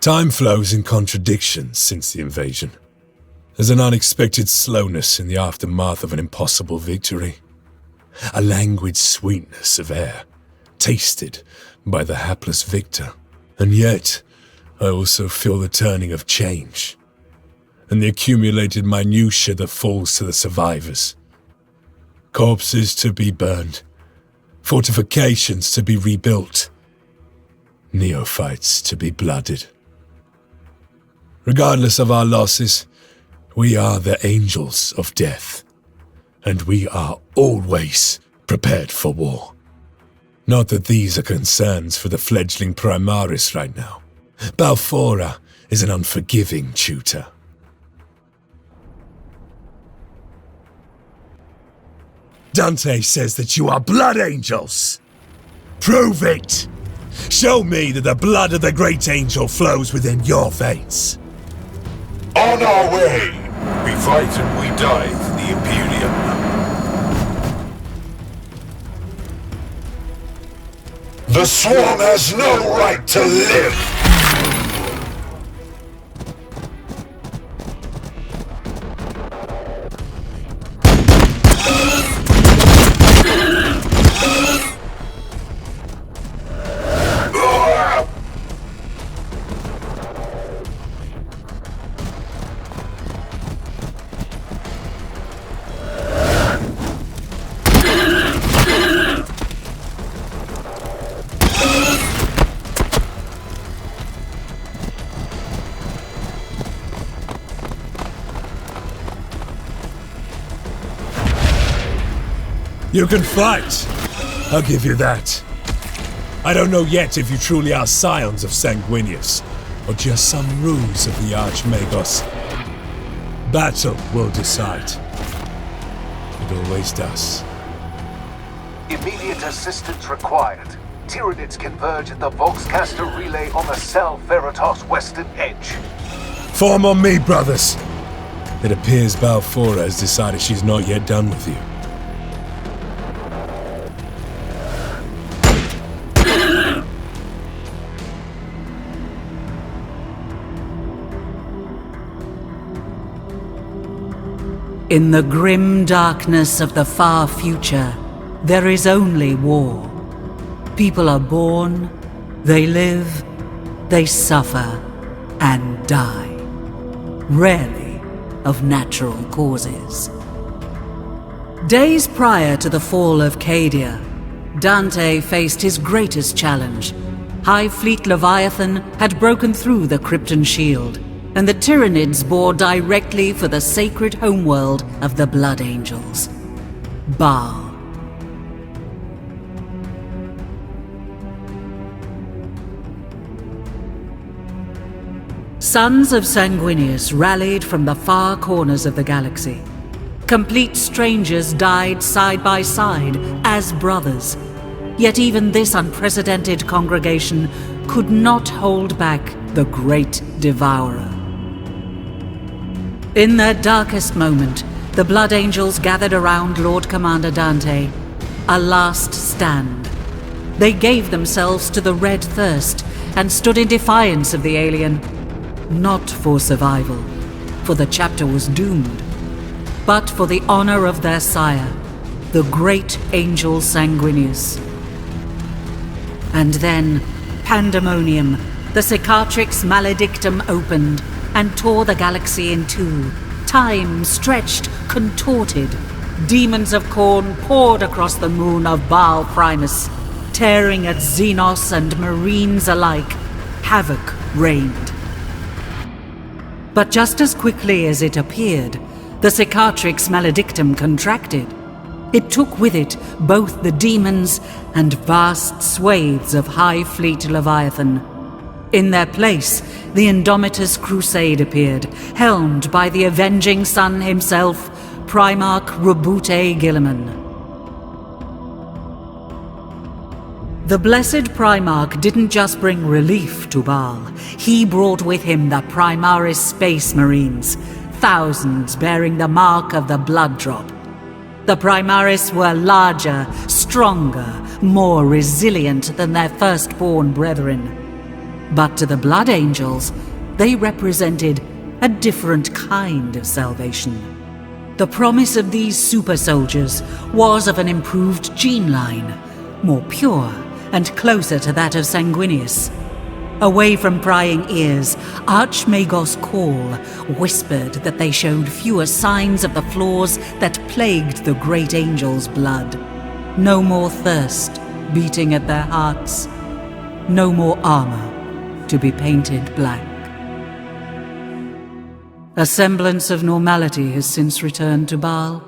Time flows in contradictions since the invasion. There's an unexpected slowness in the aftermath of an impossible victory. A languid sweetness of air, tasted by the hapless victor. And yet, I also feel the turning of change, and the accumulated minutiae that falls to the survivors. Corpses to be burned, fortifications to be rebuilt, neophytes to be blooded. Regardless of our losses, we are the angels of death, and we are always prepared for war. Not that these are concerns for the fledgling Primaris right now. Balfora is an unforgiving tutor. Dante says that you are blood angels. Prove it! Show me that the blood of the great angel flows within your veins. On our way! We fight and we die for the Imperium. The Swarm has no right to live! You can fight. I'll give you that. I don't know yet if you truly are scions of Sanguinius, or just some ruse of the Archmagos. Battle will decide. It always does. Immediate assistance required. Tyranids converge at the Volkscaster relay on the Sal Veritas western edge. Form on me, brothers. It appears Balfora has decided she's not yet done with you. In the grim darkness of the far future, there is only war. People are born, they live, they suffer, and die. Rarely of natural causes. Days prior to the fall of Cadia, Dante faced his greatest challenge. Hive Fleet Leviathan had broken through the Krypton shield, and the Tyranids bore directly for the sacred homeworld of the Blood Angels, Baal. Sons of Sanguinius rallied from the far corners of the galaxy. Complete strangers died side by side as brothers. Yet even this unprecedented congregation could not hold back the Great Devourer. In their darkest moment, the Blood Angels gathered around Lord Commander Dante, a last stand. They gave themselves to the Red Thirst and stood in defiance of the alien. Not for survival, for the chapter was doomed, but for the honor of their sire, the great Angel Sanguinius. And then, pandemonium, the Cicatrix Maledictum opened and tore the galaxy in two. Time stretched, contorted. Demons of Khorne poured across the moon of Baal Primus, tearing at Xenos and Marines alike. Havoc reigned. But just as quickly as it appeared, the Cicatrix Maledictum contracted. It took with it both the demons and vast swathes of Hive Fleet Leviathan. In their place, the Indomitus Crusade appeared, helmed by the avenging sun himself, Primarch Robute Guilliman. The blessed Primarch didn't just bring relief to Baal. He brought with him the Primaris Space Marines, thousands bearing the mark of the Blood Drop. The Primaris were larger, stronger, more resilient than their firstborn brethren. But to the Blood Angels, they represented a different kind of salvation. The promise of these super soldiers was of an improved gene line, more pure and closer to that of Sanguinius. Away from prying ears, Archmagos Call whispered that they showed fewer signs of the flaws that plagued the great angel's blood. No more thirst beating at their hearts. No more armor to be painted black. A semblance of normality has since returned to Baal.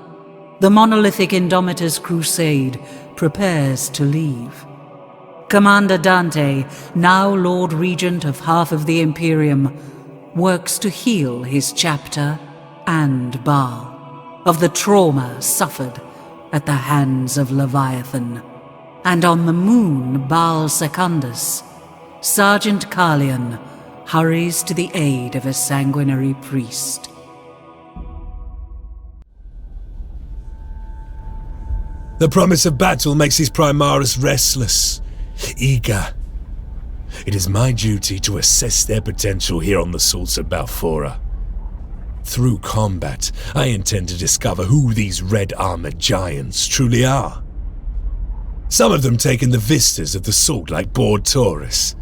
The monolithic Indomitus crusade prepares to leave. Commander Dante, now Lord Regent of half of the Imperium, works to heal his chapter and Baal of the trauma suffered at the hands of Leviathan. And on the moon Baal Secundus, Sergeant Carlion hurries to the aid of a sanguinary priest. The promise of battle makes his Primaris restless, eager. It is my duty to assess their potential here on the Salts of Balfora. Through combat, I intend to discover who these red-armored giants truly are. Some of them take in the vistas of the Salt like bored tourists.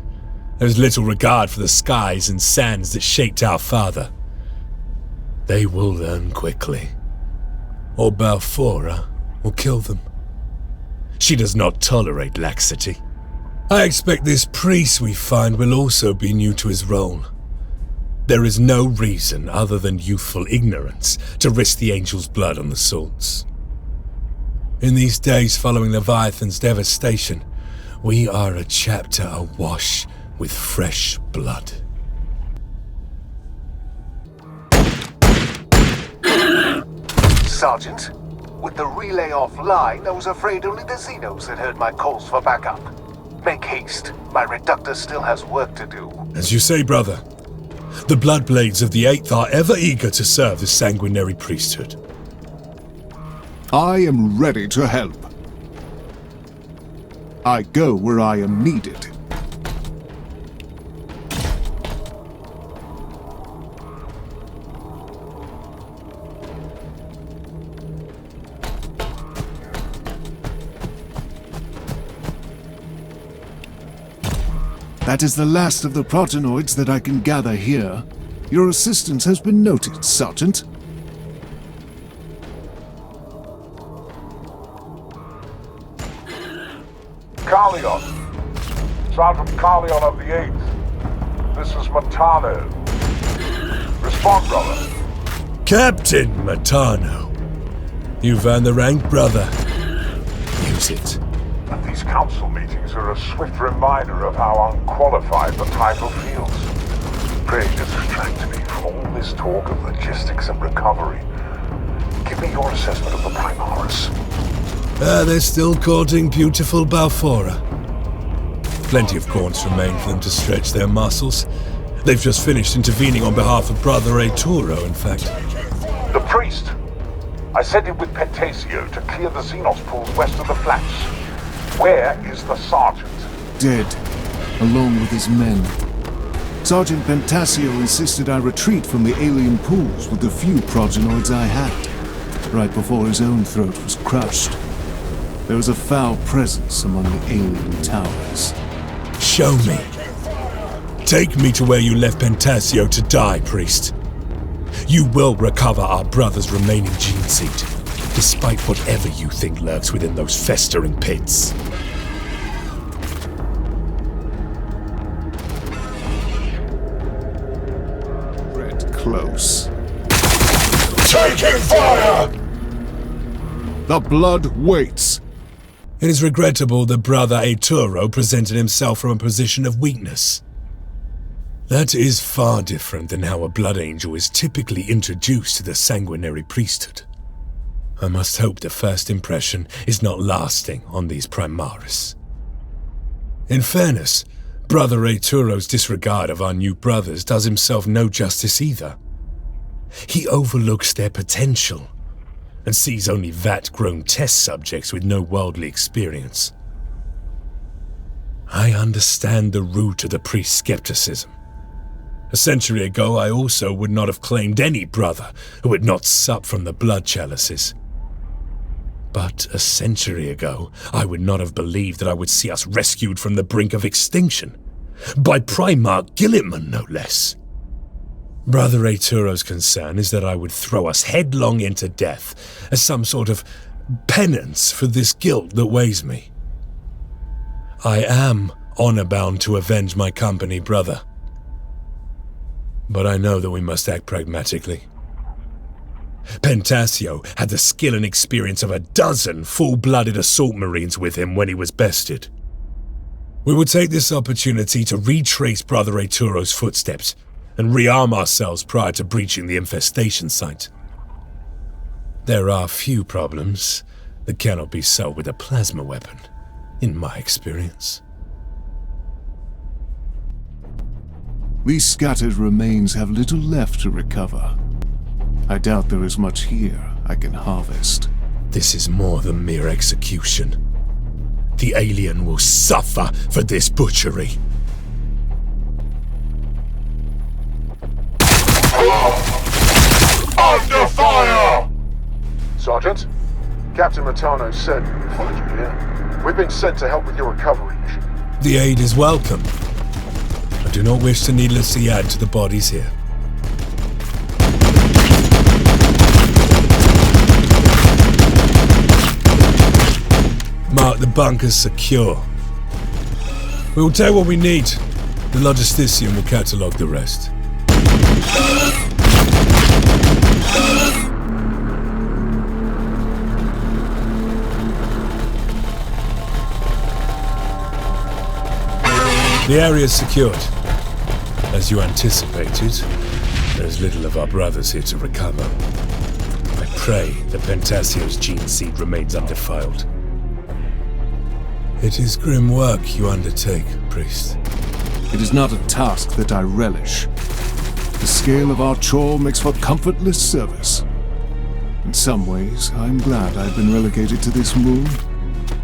There is little regard for the skies and sands that shaped our father. They will learn quickly, or Balfora will kill them. She does not tolerate laxity. I expect this priest we find will also be new to his role. There is no reason other than youthful ignorance to risk the angel's blood on the Salts. In these days following Leviathan's devastation, we are a chapter awash with fresh blood. Sergeant, with the relay offline, I was afraid only the Xenos had heard my calls for backup. Make haste. My reductor still has work to do. As you say, brother. The Bloodblades of the Eighth are ever eager to serve the sanguinary priesthood. I am ready to help. I go where I am needed. That is the last of the protenoids that I can gather here. Your assistance has been noted, Sergeant. Carlion. Sergeant Carlion of the 8th. This is Matano. Respond, brother. Captain Matano. You've earned the rank, brother. Use it. And these council meetings are a swift reminder of how unqualified the title feels. Pray distract me from all this talk of logistics and recovery. Give me your assessment of the Primaris. They're still courting beautiful Balfora. Plenty of corns remain for them to stretch their muscles. They've just finished intervening on behalf of Brother Arturo, in fact. The priest! I sent him with Pentasio to clear the Xenos pools west of the flats. Where is the sergeant? Dead, along with his men. Sergeant Pentasio insisted I retreat from the alien pools with the few progenoids I had, right before his own throat was crushed. There was a foul presence among the alien towers. Show me. Take me to where you left Pentasio to die, priest. You will recover our brother's remaining gene seed, despite whatever you think lurks within those festering pits. Red close. Taking fire! The blood waits. It is regrettable that Brother Arturo presented himself from a position of weakness. That is far different than how a blood angel is typically introduced to the sanguinary priesthood. I must hope the first impression is not lasting on these Primaris. In fairness, Brother Arturo's disregard of our new brothers does himself no justice either. He overlooks their potential and sees only vat-grown test subjects with no worldly experience. I understand the root of the priest's skepticism. A century ago, I also would not have claimed any brother who had not supped from the blood chalices. But a century ago, I would not have believed that I would see us rescued from the brink of extinction. By Primarch Gilliman, no less. Brother Arturo's concern is that I would throw us headlong into death as some sort of penance for this guilt that weighs me. I am honor-bound to avenge my company, brother. But I know that we must act pragmatically. Pentasio had the skill and experience of a dozen full-blooded assault marines with him when he was bested. We will take this opportunity to retrace Brother Arturo's footsteps and rearm ourselves prior to breaching the infestation site. There are few problems that cannot be solved with a plasma weapon, in my experience. These scattered remains have little left to recover. I doubt there is much here I can harvest. This is more than mere execution. The alien will suffer for this butchery. Under fire! Sergeant, Captain Matano said, followed you here. We've been sent to help with your recovery mission. The aid is welcome. I do not wish to needlessly add to the bodies here. Mark the bunkers secure. We will take what we need. The logistician will catalogue the rest. The area is secured. As you anticipated, there is little of our brothers here to recover. I pray that Pentasio's gene seed remains undefiled. It is grim work you undertake, priest. It is not a task that I relish. The scale of our chore makes for comfortless service. In some ways, I'm glad I've been relegated to this moon,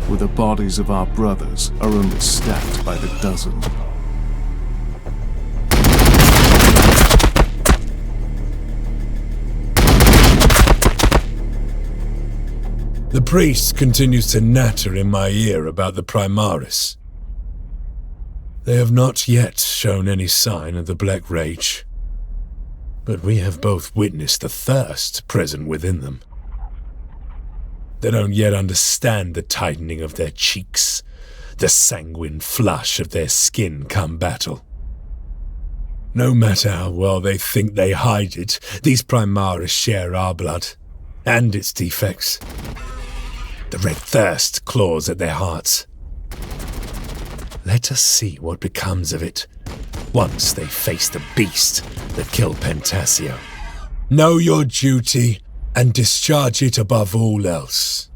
where the bodies of our brothers are only stacked by the dozen. The priest continues to natter in my ear about the Primaris. They have not yet shown any sign of the Black Rage, but we have both witnessed the thirst present within them. They don't yet understand the tightening of their cheeks, the sanguine flush of their skin come battle. No matter how well they think they hide it, these Primaris share our blood, and its defects. The red thirst claws at their hearts. Let us see what becomes of it once they face the beast that killed Pentasio. Know your duty and discharge it above all else.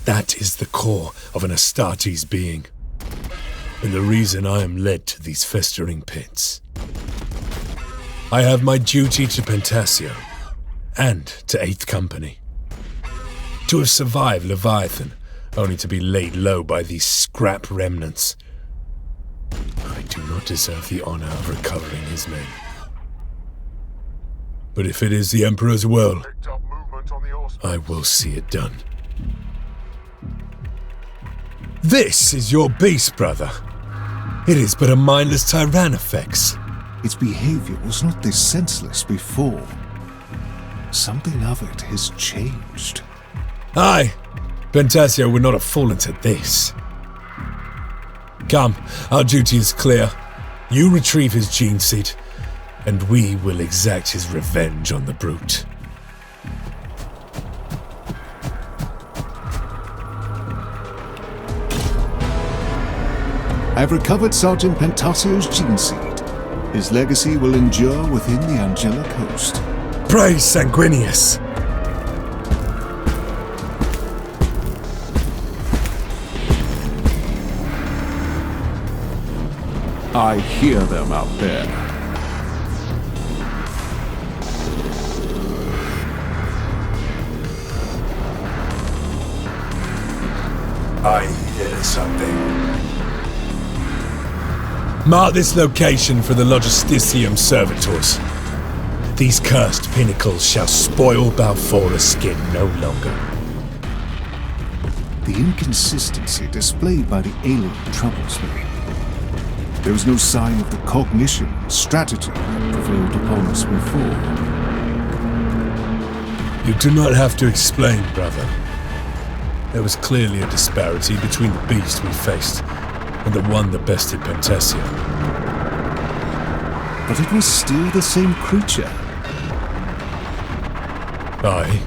That is the core of an Astartes being, and the reason I am led to these festering pits. I have my duty to Pentasio and to 8th Company. To have survived Leviathan, only to be laid low by these scrap remnants. I do not deserve the honor of recovering his name. But if it is the Emperor's will, I will see it done. This is your beast, brother. It is but a mindless Tyrannofex. Its behavior was not this senseless before. Something of it has changed. Aye, Pentasio would not have fallen to this. Come, our duty is clear. You retrieve his gene seed, and we will exact his revenge on the brute. I've recovered Sergeant Pentasio's gene seed. His legacy will endure within the angelic host. Praise Sanguinius! I hear them out there. I hear something. Mark this location for the Logisticium Servitors. These cursed pinnacles shall spoil Balfora's skin no longer. The inconsistency displayed by the alien troubles me. There was no sign of the cognition and strategy that prevailed upon us before. You do not have to explain, brother. There was clearly a disparity between the beast we faced and the one that bested Pantasia. But it was still the same creature. Aye,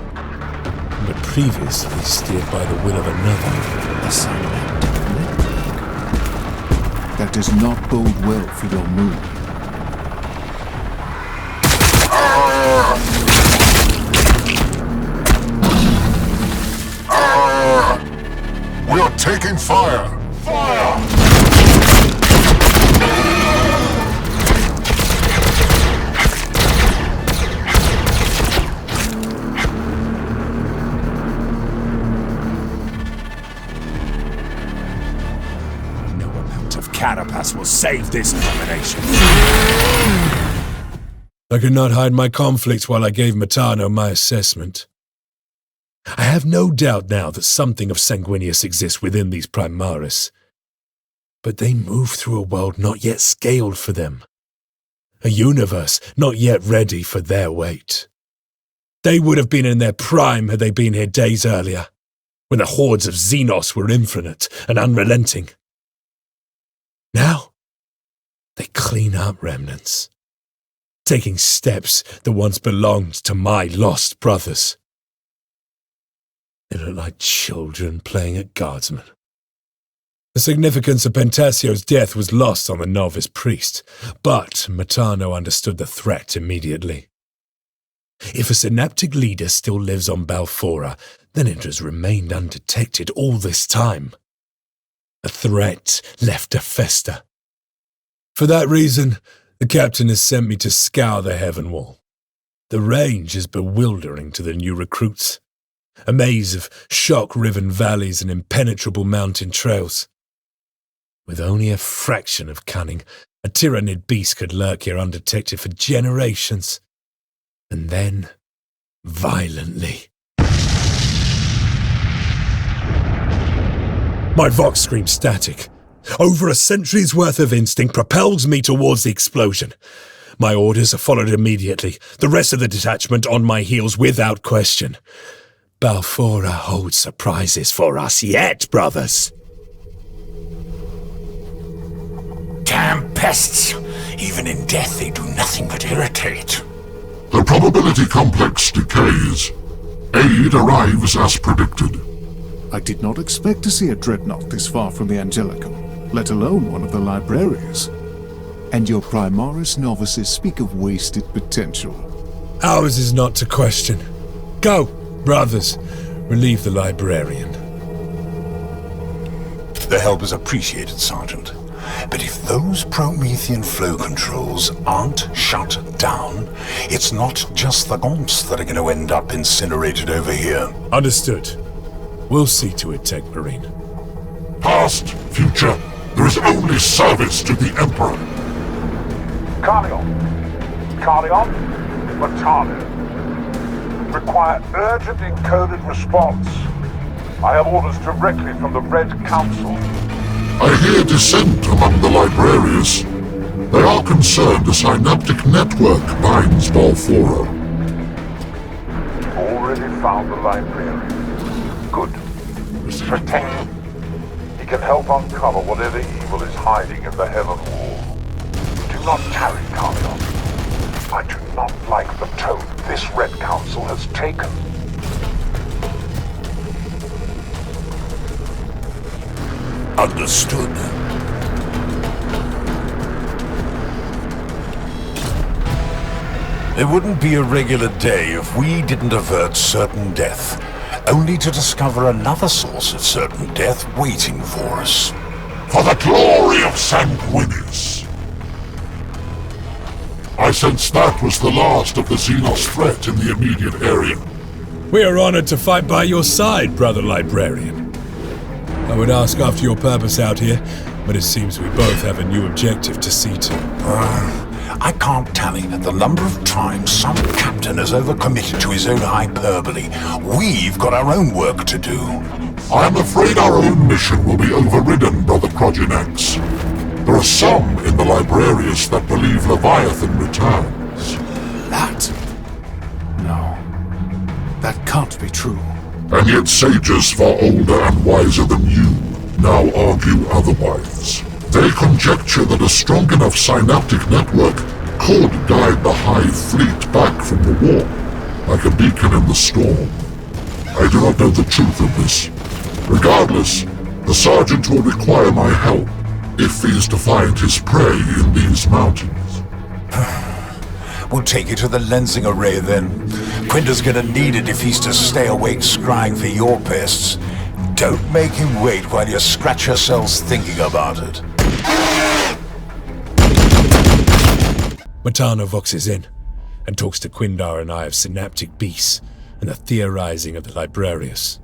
but previously steered by the will of another. A synaptic network. That does not bode well for your move. We are taking fire! Fire! No amount of carapace will save this abomination. I could not hide my conflict while I gave Matano my assessment. I have no doubt now that something of Sanguinius exists within these Primaris. But they move through a world not yet scaled for them. A universe not yet ready for their weight. They would have been in their prime had they been here days earlier, when the hordes of Xenos were infinite and unrelenting. Now, they clean up remnants, taking steps that once belonged to my lost brothers. They look like children playing at guardsman. The significance of Pantasio's death was lost on the novice priest, but Matano understood the threat immediately. If a synaptic leader still lives on Balfora, then it has remained undetected all this time. A threat left to fester. For that reason, the captain has sent me to scour the heaven wall. The range is bewildering to the new recruits. A maze of shock-riven valleys and impenetrable mountain trails. With only a fraction of cunning, a tyrannid beast could lurk here undetected for generations. And then, violently. My vox screams static. Over a century's worth of instinct propels me towards the explosion. My orders are followed immediately, the rest of the detachment on my heels without question. Balfora holds surprises for us yet, brothers. Damn pests! Even in death they do nothing but irritate. The probability complex decays. Aid arrives as predicted. I did not expect to see a dreadnought this far from the Angelicum, let alone one of the libraries. And your Primaris novices speak of wasted potential. Ours is not to question. Go, brothers, relieve the librarian. The help is appreciated, Sergeant. But if those Promethean flow controls aren't shut down, it's not just the Gomps that are going to end up incinerated over here. Understood. We'll see to it, Tech Marine. Past, future, there is only service to the Emperor. Carleon, Matano. Require urgent encoded response. I have orders directly from the Red Council. I hear dissent among the librarians. They are concerned a synaptic network binds Balfora. You've already found the librarian. Good. Protect him. He can help uncover whatever evil is hiding in the Heaven Wall. Do not tarry, Carleon. I do not like the tone this Red Council has taken. Understood. It wouldn't be a regular day if we didn't avert certain death, only to discover another source of certain death waiting for us. For the glory of Sanguinius! I sense that was the last of the Xenos threat in the immediate area. We are honored to fight by your side, brother librarian. I would ask after your purpose out here, But it seems we both have a new objective to see to. I can't tally the number of times some captain has overcommitted to his own hyperbole. We've got our own work to do. I'm afraid our own mission will be overridden, Brother Progenax. There are some in the Librarius that believe Leviathan returns. That? No. That can't be true. And yet sages far older and wiser than you now argue otherwise. They conjecture that a strong enough synaptic network could guide the Hive fleet back from the war, like a beacon in the storm. I do not know the truth of this. Regardless, the Sergeant will require my help if he is to find his prey in these mountains. We'll take you to the lensing array then. Quinter's gonna need it if he's to stay awake scrying for your pests. Don't make him wait while you scratch yourselves thinking about it. Matano voxes in and talks to Quindar and I of synaptic beasts and the theorizing of the Librarius.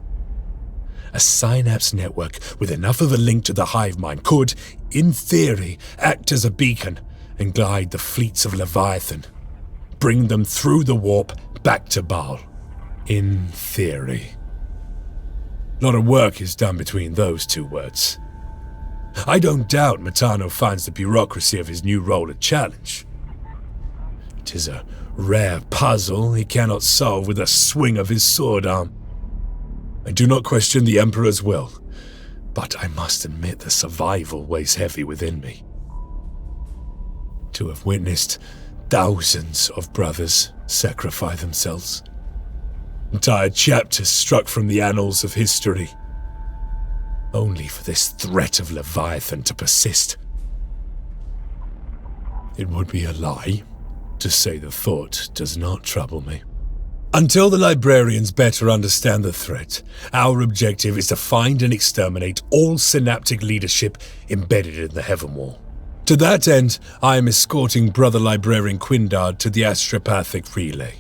A synapse network with enough of a link to the hive mind could, in theory, act as a beacon and guide the fleets of Leviathan. Bring them through the warp back to Baal. In theory. A lot of work is done between those two words. I don't doubt Matano finds the bureaucracy of his new role a challenge. It is a rare puzzle he cannot solve with a swing of his sword arm. I do not question the Emperor's will, but I must admit the survival weighs heavy within me. To have witnessed thousands of brothers sacrifice themselves. Entire chapters struck from the annals of history. Only for this threat of Leviathan to persist. It would be a lie to say the thought does not trouble me. Until the Librarians better understand the threat, our objective is to find and exterminate all synaptic leadership embedded in the Heaven Wall. To that end, I am escorting Brother Librarian Quindar to the astropathic relay.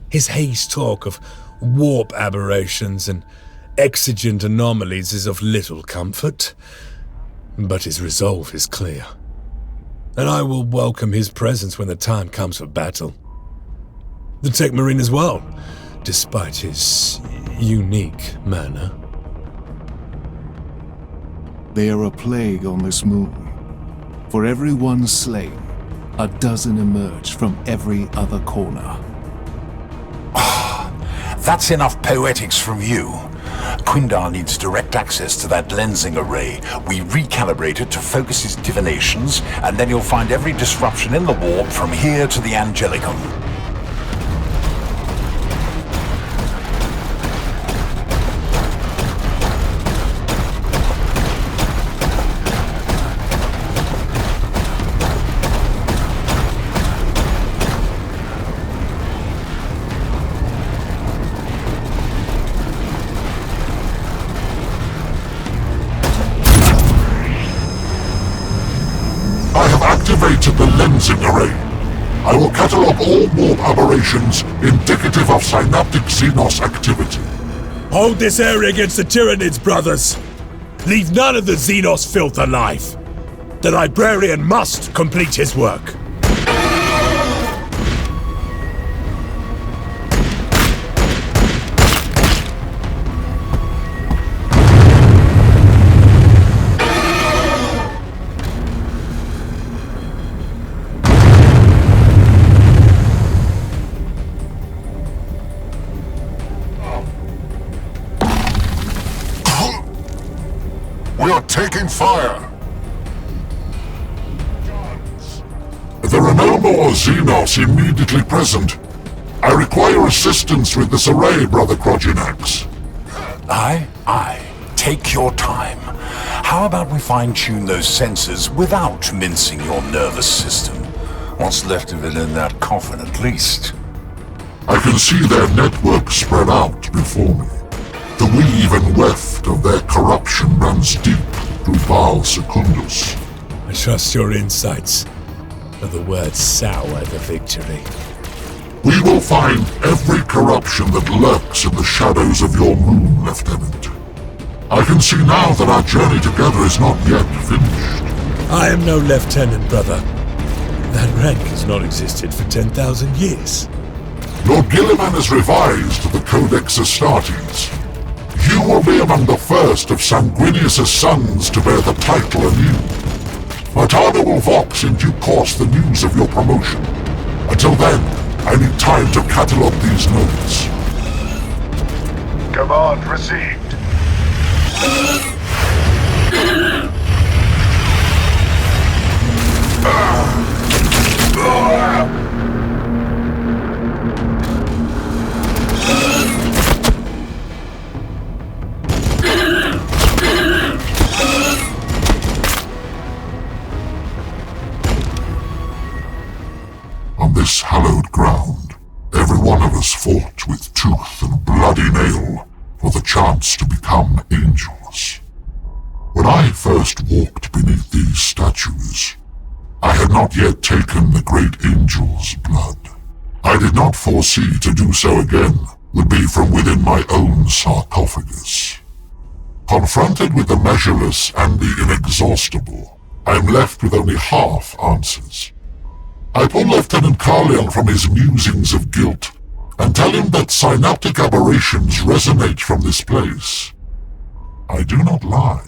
His haze talk of warp aberrations and exigent anomalies is of little comfort, but his resolve is clear, and I will welcome his presence when the time comes for battle. The Tech Marine as well, despite his unique manner. They are a plague on this moon. For every one slain, a dozen emerge from every other corner. That's enough poetics from you. Quindar needs direct access to that lensing array. We recalibrate it to focus his divinations, and then you'll find every disruption in the warp from here to the Angelicum. Activated the lensing array. I will catalog all warp aberrations indicative of synaptic Xenos activity. Hold this area against the Tyranids, brothers! Leave none of the Xenos filth alive! The Librarian must complete his work! We are taking fire! There are no more Xenos immediately present. I require assistance with this array, Brother Progenax. Aye. Take your time. How about we fine-tune those sensors without mincing your nervous system? What's left of it in that coffin, at least. I can see their network spread out before me. The weave and weft of their corruption runs deep through Baal Secundus. I trust your insights, but the words sour the victory. We will find every corruption that lurks in the shadows of your moon, Lieutenant. I can see now that our journey together is not yet finished. I am no lieutenant, brother. That rank has not existed for 10,000 years. Lord Gilliman has revised the Codex Astartes. You will be among the first of Sanguinius' sons to bear the title anew. Martana will vox in due course the news of your promotion. Until then, I need time to catalogue these notes. Command received. On this hallowed ground, every one of us fought with tooth and bloody nail for the chance to become angels. When I first walked beneath these statues, I had not yet taken the great angel's blood. I did not foresee to do so again would be from within my own sarcophagus. Confronted with the measureless and the inexhaustible, I am left with only half answers. I pull Lieutenant Carleon from his musings of guilt and tell him that synaptic aberrations resonate from this place. I do not lie.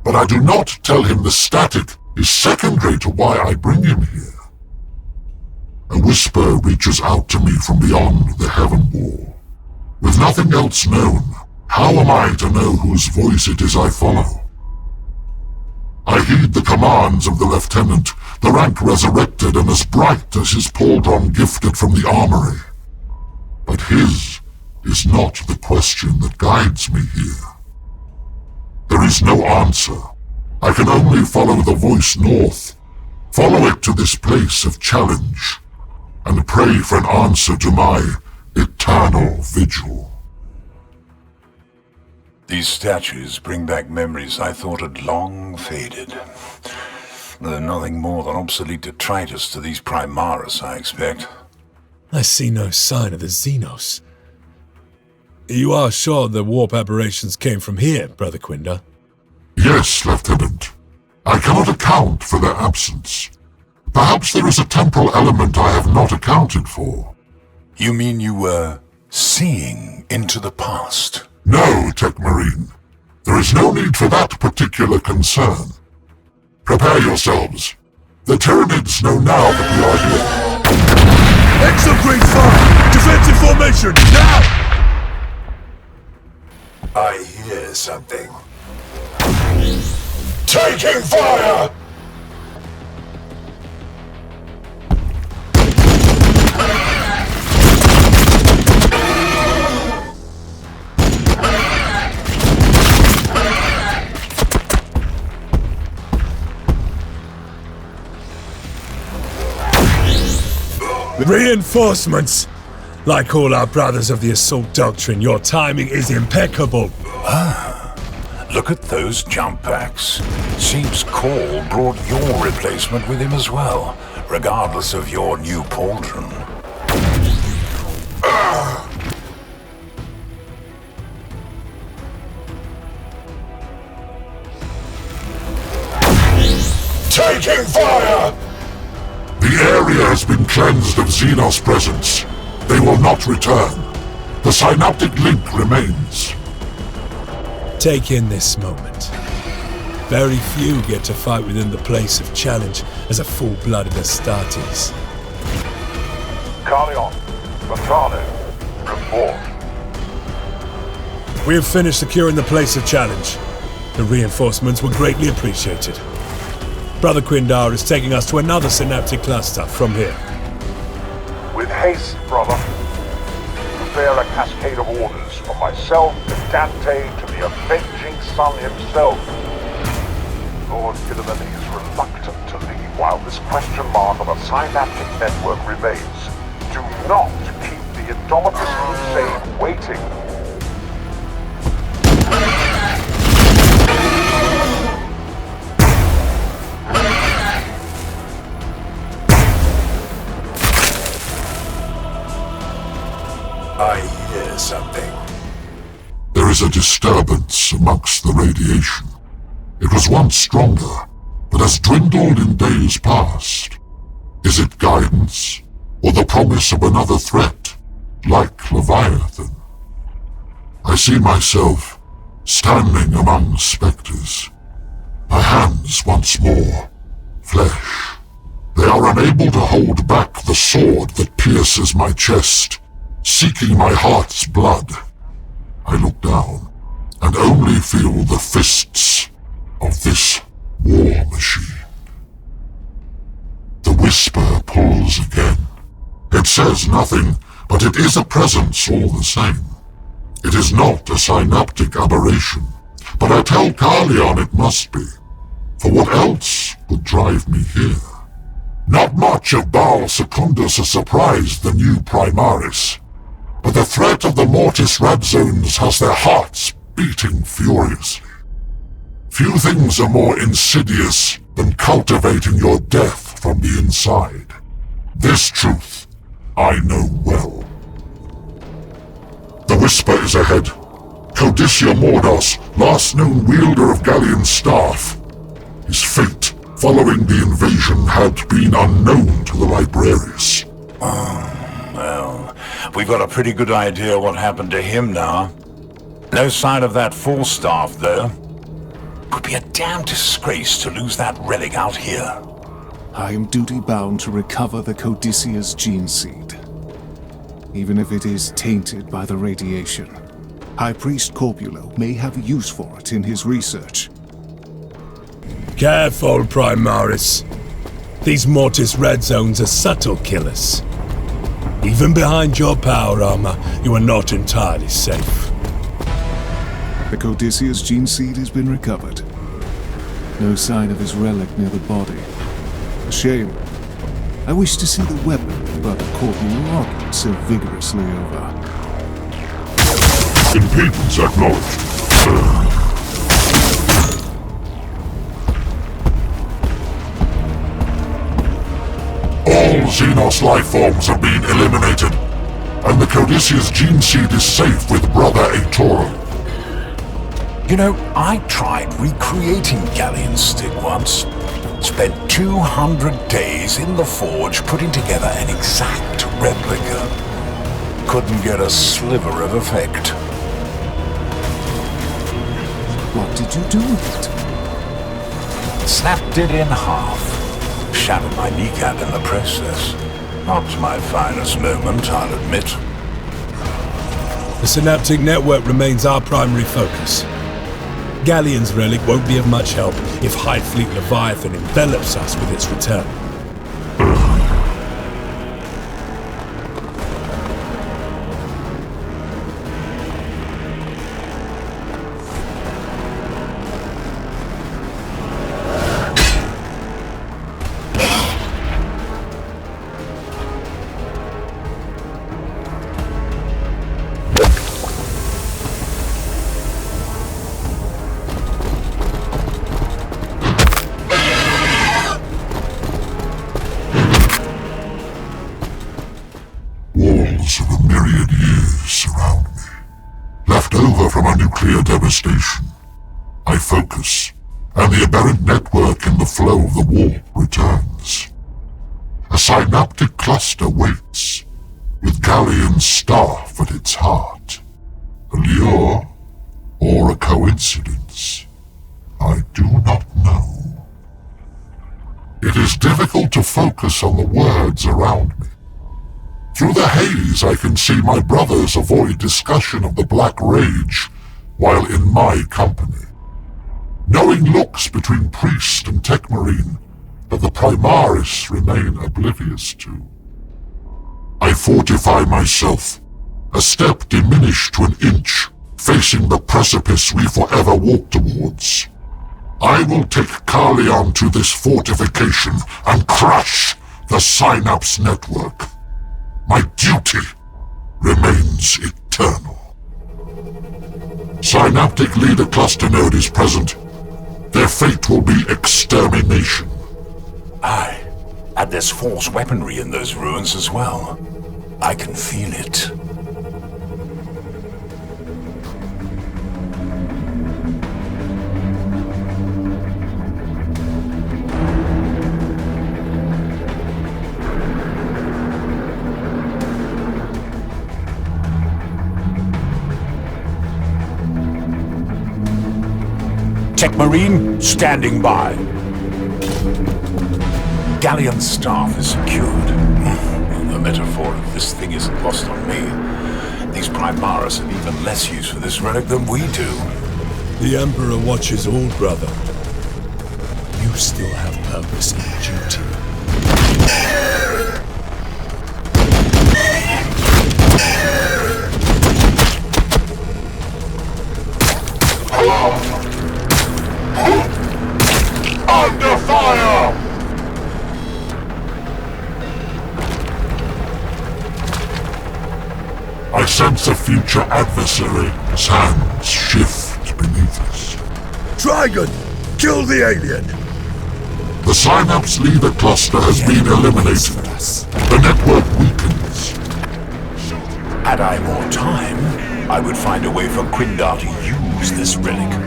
But I do not tell him the static is secondary to why I bring him here. A whisper reaches out to me from beyond the heaven wall. With nothing else known, how am I to know whose voice it is I follow? I heed the commands of the lieutenant, the rank resurrected and as bright as his pauldron gifted from the armory. But his is not the question that guides me here. There is no answer. I can only follow the voice north, follow it to this place of challenge, and pray for an answer to my eternal vigil. These statues bring back memories I thought had long faded. They're nothing more than obsolete detritus to these Primaris, I expect. I see no sign of the Xenos. You are sure the warp aberrations came from here, Brother Quindar? Yes, Lieutenant. I cannot account for their absence. Perhaps there is a temporal element I have not accounted for. You mean you were seeing into the past? No, Tech Marine. There is no need for that particular concern. Prepare yourselves. The Tyranids know now that we are here. Exograde fire! Defensive formation, now! I hear something. Taking fire! Reinforcements! Like all our brothers of the Assault Doctrine, your timing is impeccable. Look at those jump packs. Seems Call brought your replacement with him as well, regardless of your new pauldron. Taking fire! The area has been cleansed of Xenos presence. They will not return. The synaptic link remains. Take in this moment. Very few get to fight within the place of challenge as a full-blooded Astartes. Carleon, Montano, report. We have finished securing the place of challenge. The reinforcements were greatly appreciated. Brother Quindar is taking us to another synaptic cluster from here. With haste, brother. Prepare a cascade of orders from myself to Dante to the avenging sun himself. Lord Gilliman is reluctant to leave while this question mark of a synaptic network remains. Do not keep the idolatrous crusade waiting. I hear something. There is a disturbance amongst the radiation. It was once stronger, but has dwindled in days past. Is it guidance, or the promise of another threat, like Leviathan? I see myself standing among spectres. My hands once more, flesh. They are unable to hold back the sword that pierces my chest, seeking my heart's blood. I look down, and only feel the fists of this war machine. The whisper pulls again. It says nothing, but it is a presence all the same. It is not a synaptic aberration, but I tell Carleon it must be. For what else would drive me here? Not much of Baal Secundus has surprised the new Primaris, but the threat of the Mortis Radzones has their hearts beating furiously. Few things are more insidious than cultivating your death from the inside. This truth I know well. The whisper is ahead. Codicia Mordos, last known wielder of Galleon's staff. His fate following the invasion had been unknown to the Librarius. Well, we've got a pretty good idea what happened to him now. No sign of that Falstaff, though. Would be a damn disgrace to lose that relic out here. I am duty-bound to recover the Codicia's gene seed. Even if it is tainted by the radiation, High Priest Corbulo may have use for it in his research. Careful, Primaris. These Mortis Red Zones are subtle killers. Even behind your power armor, you are not entirely safe. The Codicia's gene seed has been recovered. No sign of his relic near the body. A shame. I wish to see the weapon Brother Corbulo argued so vigorously over. Impedance acknowledged. All Xenos life forms have been eliminated, and the Codicia's gene seed is safe with Brother Aetoro. You know, I tried recreating Galleon's stick once. Spent 200 days in the forge putting together an exact replica. Couldn't get a sliver of effect. What did you do with it? Snapped it in half. Shattered my kneecap in the process. Not my finest moment, I'll admit. The synaptic network remains our primary focus. Galleon's relic won't be of much help if High Fleet Leviathan envelops us with its return. Walls of a myriad years surround me, left over from a nuclear devastation. I focus, and the aberrant network in the flow of the warp returns. A synaptic cluster waits, with Galleon's staff at its heart. A lure, or a coincidence, I do not know. It is difficult to focus on the words around me. Through the haze I can see my brothers avoid discussion of the Black Rage while in my company. Knowing looks between Priest and Techmarine that the Primaris remain oblivious to. I fortify myself, a step diminished to an inch, facing the precipice we forever walk towards. I will take Carleon to this fortification and crush the Synapse network. My duty remains eternal. Synaptic Leader Cluster Node is present. Their fate will be extermination. Aye, and there's Force weaponry in those ruins as well. I can feel it. Sec Marine, standing by. Galleon staff is secured. The metaphor of this thing isn't lost on me. These Primaris have even less use for this relic than we do. The Emperor watches all, brother. You still have purpose and duty. Under fire! I sense a future adversary as hands shift beneath us. Dragon! Kill the alien! The Synapse Leader cluster has been eliminated. The network weakens. Had I more time, I would find a way for Quindar to use this relic.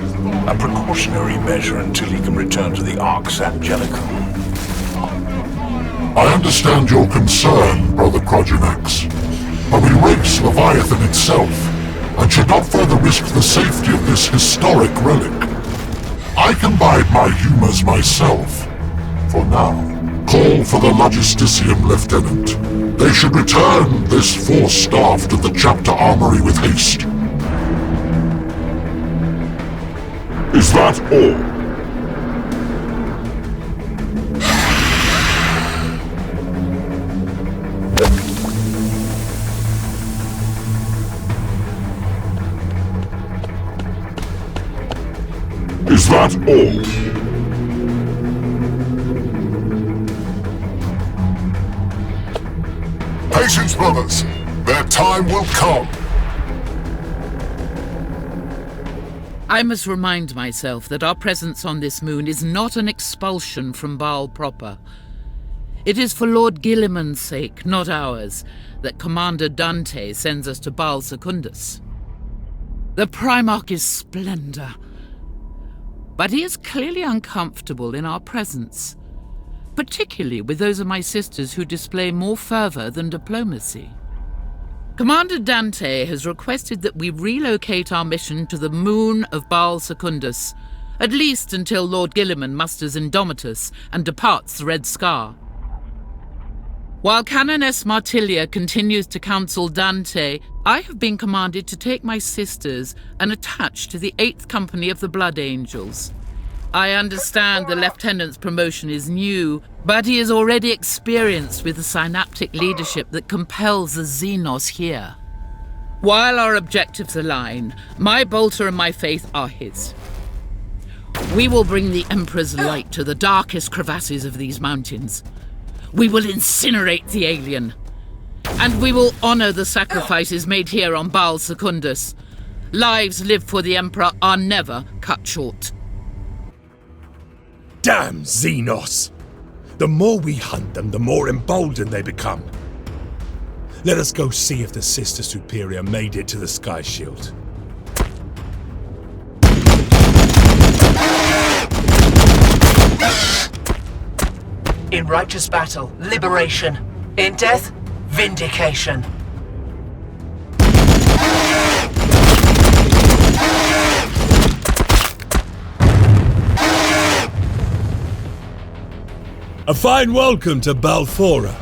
A precautionary measure until he can return to the Arx Angelicum. I understand your concern, Brother Krogenax, but we race Leviathan itself, and should not further risk the safety of this historic relic. I can bide my humors myself. For now, call for the Logisticium, Lieutenant. They should return this force staff to the chapter armory with haste. Is that all? Is that all? Patience, brothers. Their time will come. I must remind myself that our presence on this moon is not an expulsion from Baal proper. It is for Lord Guilliman's sake, not ours, that Commander Dante sends us to Baal Secundus. The Primarch is splendor, but he is clearly uncomfortable in our presence, particularly with those of my sisters who display more fervor than diplomacy. Commander Dante has requested that we relocate our mission to the moon of Baal Secundus, at least until Lord Guilliman musters Indomitus and departs the Red Scar. While Canoness Martilia continues to counsel Dante, I have been commanded to take my sisters and attach to the 8th Company of the Blood Angels. I understand the Lieutenant's promotion is new, but he is already experienced with the synaptic leadership that compels the Xenos here. While our objectives align, my bolter and my faith are his. We will bring the Emperor's light to the darkest crevasses of these mountains. We will incinerate the alien. And we will honor the sacrifices made here on Baal Secundus. Lives lived for the Emperor are never cut short. Damn Xenos! The more we hunt them, the more emboldened they become. Let us go see if the Sister Superior made it to the Sky Shield. In righteous battle, liberation. In death, vindication. A fine welcome to Balfora.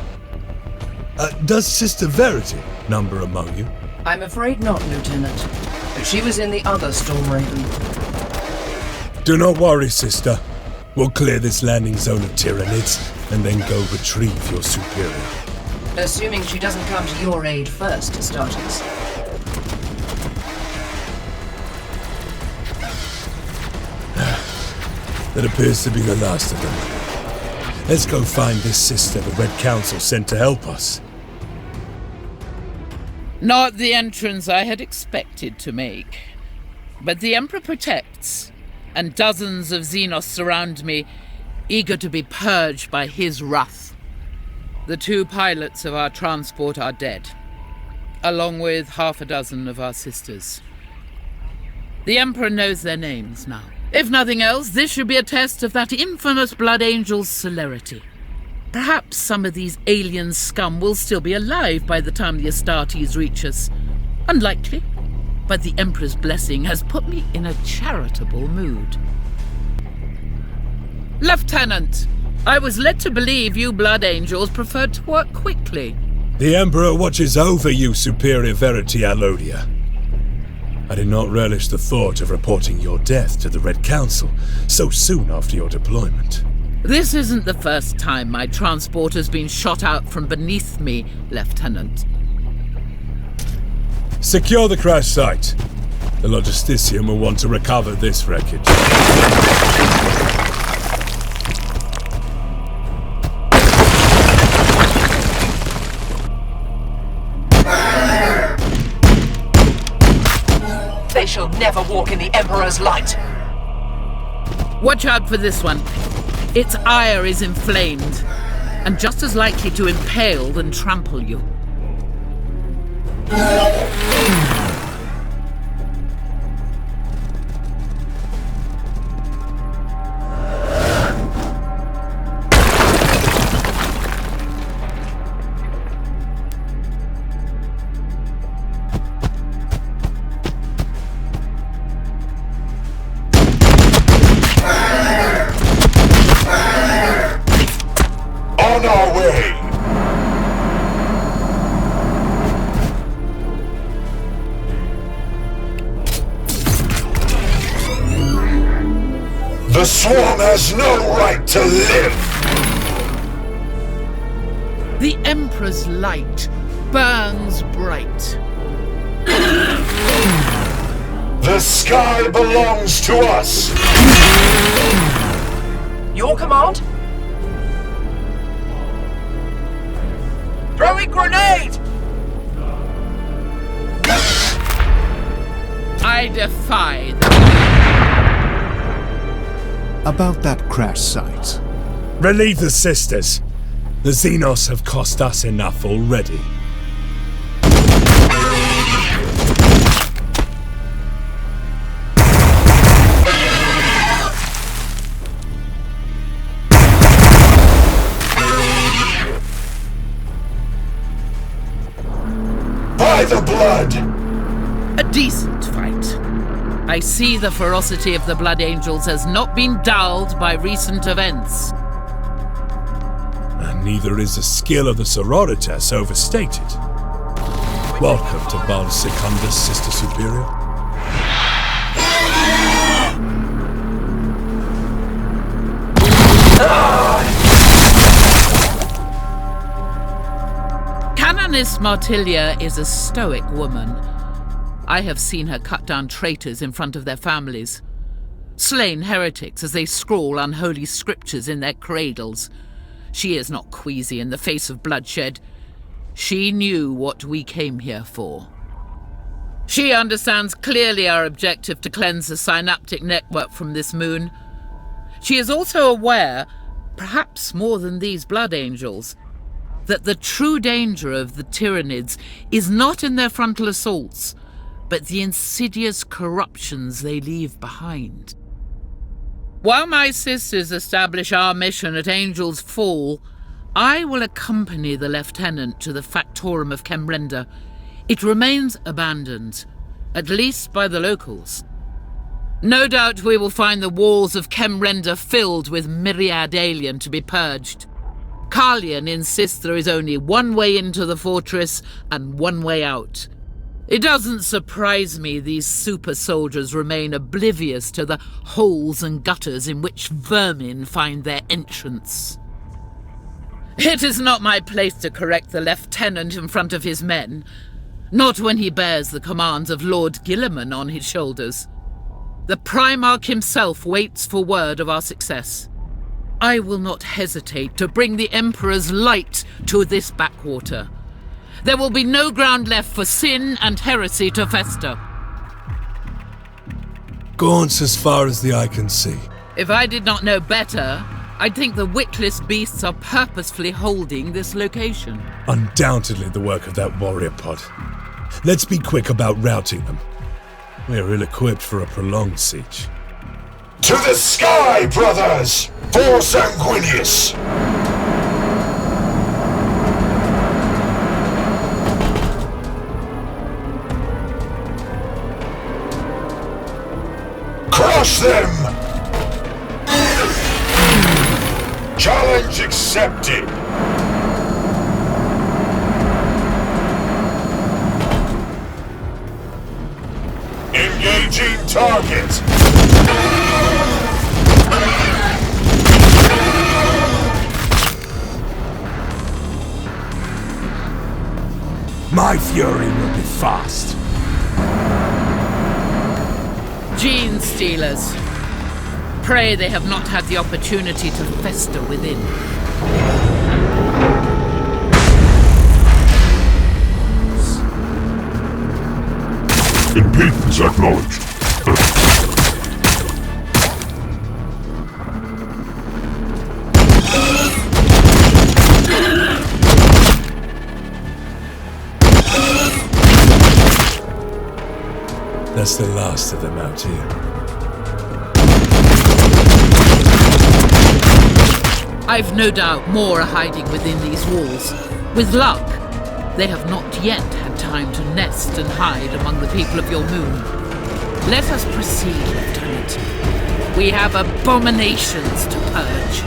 Does Sister Verity number among you? I'm afraid not, Lieutenant. But she was in the other Storm Raven. Do not worry, Sister. We'll clear this landing zone of Tyranids and then go retrieve your superior. Assuming she doesn't come to your aid first, starters. That appears to be the last of them. Let's go find this sister the Red Council sent to help us. Not the entrance I had expected to make. But the Emperor protects, and dozens of Xenos surround me, eager to be purged by his wrath. The 2 pilots of our transport are dead, along with half a dozen of our sisters. The Emperor knows their names now. If nothing else, this should be a test of that infamous Blood Angel's celerity. Perhaps some of these alien scum will still be alive by the time the Astartes reach us. Unlikely, but the Emperor's blessing has put me in a charitable mood. Lieutenant, I was led to believe you Blood Angels preferred to work quickly. The Emperor watches over you, Superior Verity Alodia. I did not relish the thought of reporting your death to the Red Council so soon after your deployment. This isn't the first time my transport has been shot out from beneath me, Lieutenant. Secure the crash site. The Logistician will want to recover this wreckage. They shall never walk in the Emperor's light. Watch out for this one. Its ire is inflamed, and just as likely to impale than trample you. On our way! The Swarm has no right to live! The Emperor's light burns bright. The sky belongs to us! Your command? Throwing grenade! I defy them. About that crash site. Relieve the sisters. The Xenos have cost us enough already. By the blood! A decent fight. I see the ferocity of the Blood Angels has not been dulled by recent events. And neither is the skill of the Sororitas overstated. Welcome to Battlesector, Sister Superior. Canoness Martilia is a stoic woman. I have seen her cut down traitors in front of their families, slain heretics as they scrawl unholy scriptures in their cradles. She is not queasy in the face of bloodshed. She knew what we came here for. She understands clearly our objective to cleanse the synaptic network from this moon. She is also aware, perhaps more than these Blood Angels, that the true danger of the Tyranids is not in their frontal assaults, but the insidious corruptions they leave behind. While my sisters establish our mission at Angel's Fall, I will accompany the Lieutenant to the Factorum of Kemrenda. It remains abandoned, at least by the locals. No doubt we will find the walls of Kemrenda filled with myriad alien to be purged. Carlian insists there is only one way into the fortress and one way out. It doesn't surprise me these super soldiers remain oblivious to the holes and gutters in which vermin find their entrance. It is not my place to correct the Lieutenant in front of his men, not when he bears the commands of Lord Guilliman on his shoulders. The Primarch himself waits for word of our success. I will not hesitate to bring the Emperor's light to this backwater. There will be no ground left for sin and heresy to fester. Gaunts as far as the eye can see. If I did not know better, I'd think the witless beasts are purposefully holding this location. Undoubtedly the work of that warrior pod. Let's be quick about routing them. We're ill-equipped for a prolonged siege. To the sky, brothers! For Sanguinius! Crush them! Challenge accepted. Engaging target. My fury will be fast. Gene stealers. Pray they have not had the opportunity to fester within. Impedance acknowledged. That's the last of them out here. I've no doubt more are hiding within these walls. With luck, they have not yet had time to nest and hide among the people of your moon. Let us proceed, Lieutenant. We have abominations to purge.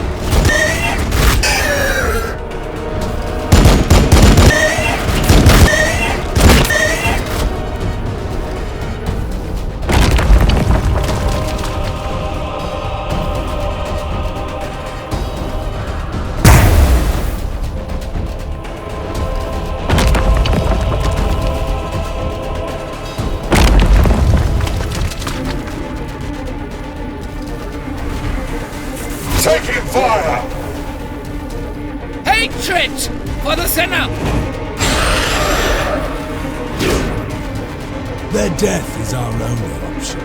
Taking fire! Hatred for the sinner! Their death is our only option.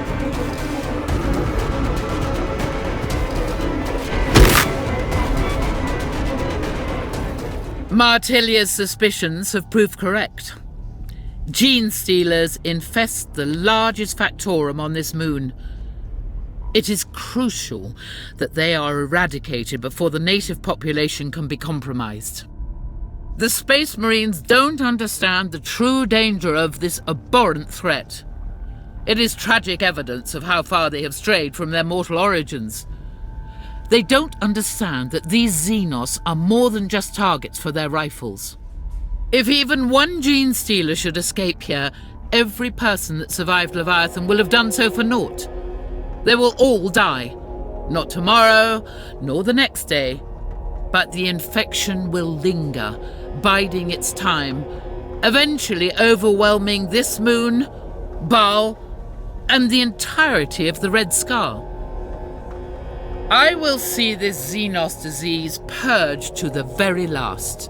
Martilia's suspicions have proved correct. Gene stealers infest the largest factorum on this moon. It is crucial that they are eradicated before the native population can be compromised. The Space Marines don't understand the true danger of this abhorrent threat. It is tragic evidence of how far they have strayed from their mortal origins. They don't understand that these Xenos are more than just targets for their rifles. If even one gene stealer should escape here, every person that survived Leviathan will have done so for naught. They will all die. Not tomorrow, nor the next day. But the infection will linger, biding its time, eventually overwhelming this moon, Baal, and the entirety of the Red Scar. I will see this Xenos disease purged to the very last.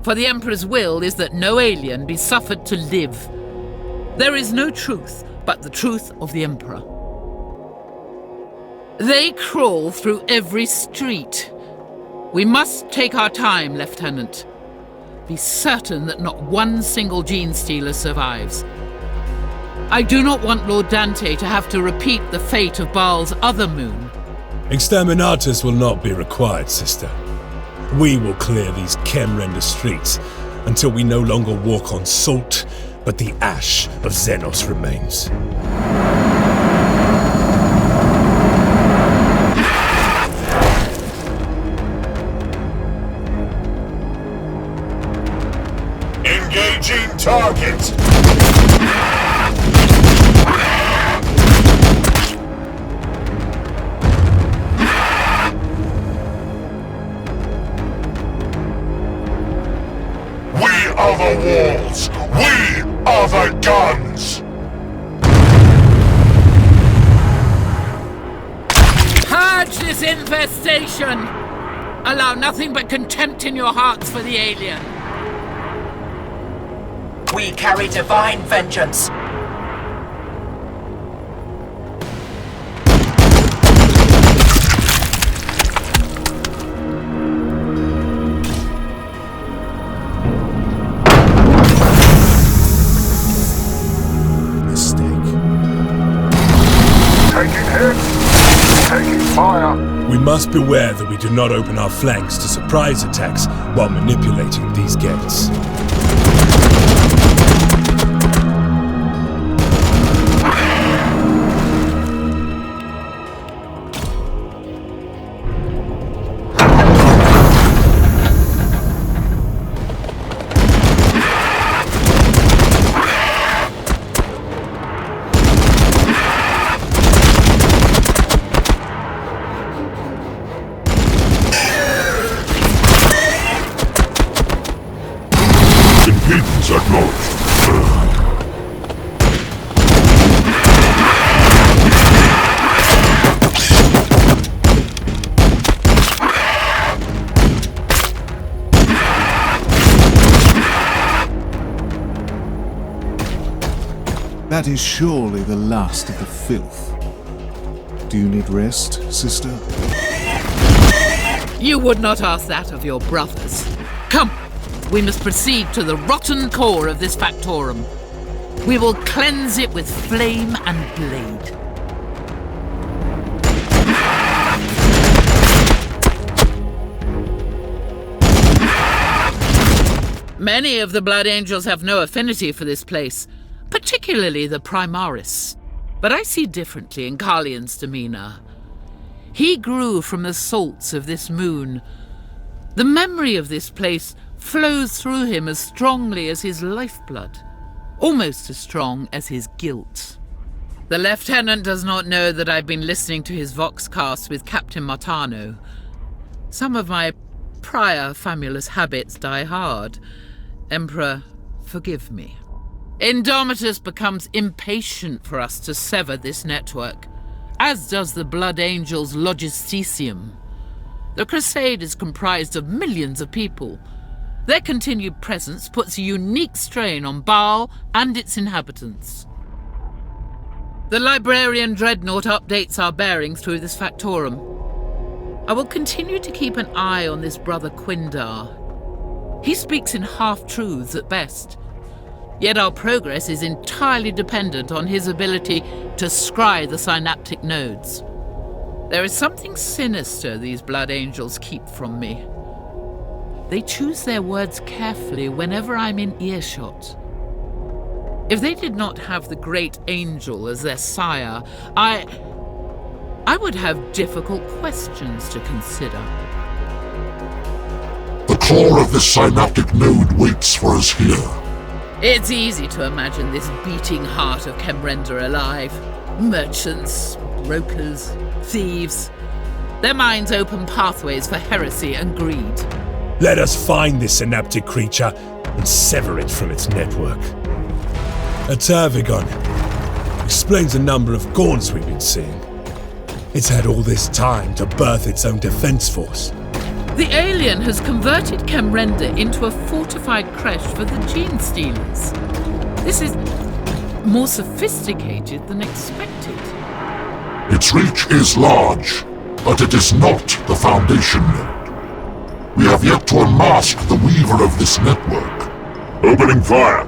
For the Emperor's will is that no alien be suffered to live. There is no truth but the truth of the Emperor. They crawl through every street. We must take our time, Lieutenant. Be certain that not one single gene stealer survives. I do not want Lord Dante to have to repeat the fate of Baal's other moon. Exterminatus will not be required, sister. We will clear these chem-render streets until we no longer walk on salt, but the ash of Xenos remains. Engaging target! We are the walls! We are the guns! Purge this infestation! Allow nothing but contempt in your hearts for the alien. We carry divine vengeance. Mistake. Taking hits! Taking fire! We must beware that we do not open our flanks to surprise attacks while manipulating these gates. Impedance acknowledged. That is surely the last of the filth. Do you need rest, sister? You would not ask that of your brothers. Come, we must proceed to the rotten core of this factorum. We will cleanse it with flame and blade. Many of the Blood Angels have no affinity for this place, particularly the Primaris. But I see differently in Carlian's demeanor. He grew from the salts of this moon. The memory of this place flows through him as strongly as his lifeblood, almost as strong as his guilt. The lieutenant does not know that I've been listening to his voxcast with Captain Martano. Some of my prior famulous habits die hard. Emperor, forgive me. Indomitus becomes impatient for us to sever this network, as does the Blood Angels' Logisticium. The Crusade is comprised of millions of people. Their continued presence puts a unique strain on Baal and its inhabitants. The Librarian Dreadnought updates our bearings through this factorum. I will continue to keep an eye on this brother Quindar. He speaks in half-truths at best. Yet our progress is entirely dependent on his ability to scry the synaptic nodes. There is something sinister these Blood Angels keep from me. They choose their words carefully whenever I'm in earshot. If they did not have the Great Angel as their sire, I would have difficult questions to consider. The core of this synaptic node waits for us here. It's easy to imagine this beating heart of Kemrender alive. Merchants, brokers, thieves. Their minds open pathways for heresy and greed. Let us find this synaptic creature and sever it from its network. A Tervigon explains a number of gaunts we've been seeing. It's had all this time to birth its own defense force. The alien has converted Kemrender into a fortified creche for the Gene Stealers. This is more sophisticated than expected. Its reach is large, but it is not the foundation node. We have yet to unmask the weaver of this network. Opening fire!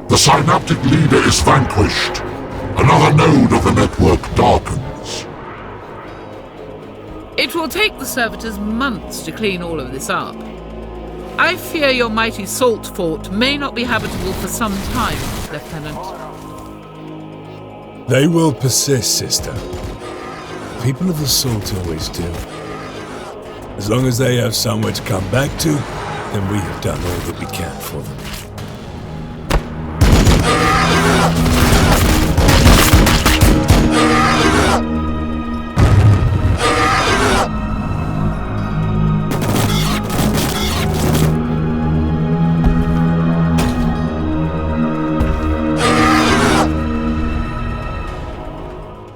The synaptic leader is vanquished. Another node of the network darkens. It will take the servitors months to clean all of this up. I fear your mighty salt fort may not be habitable for some time, Lieutenant. They will persist, sister. People of the Salt always do. As long as they have somewhere to come back to, then we have done all that we can for them.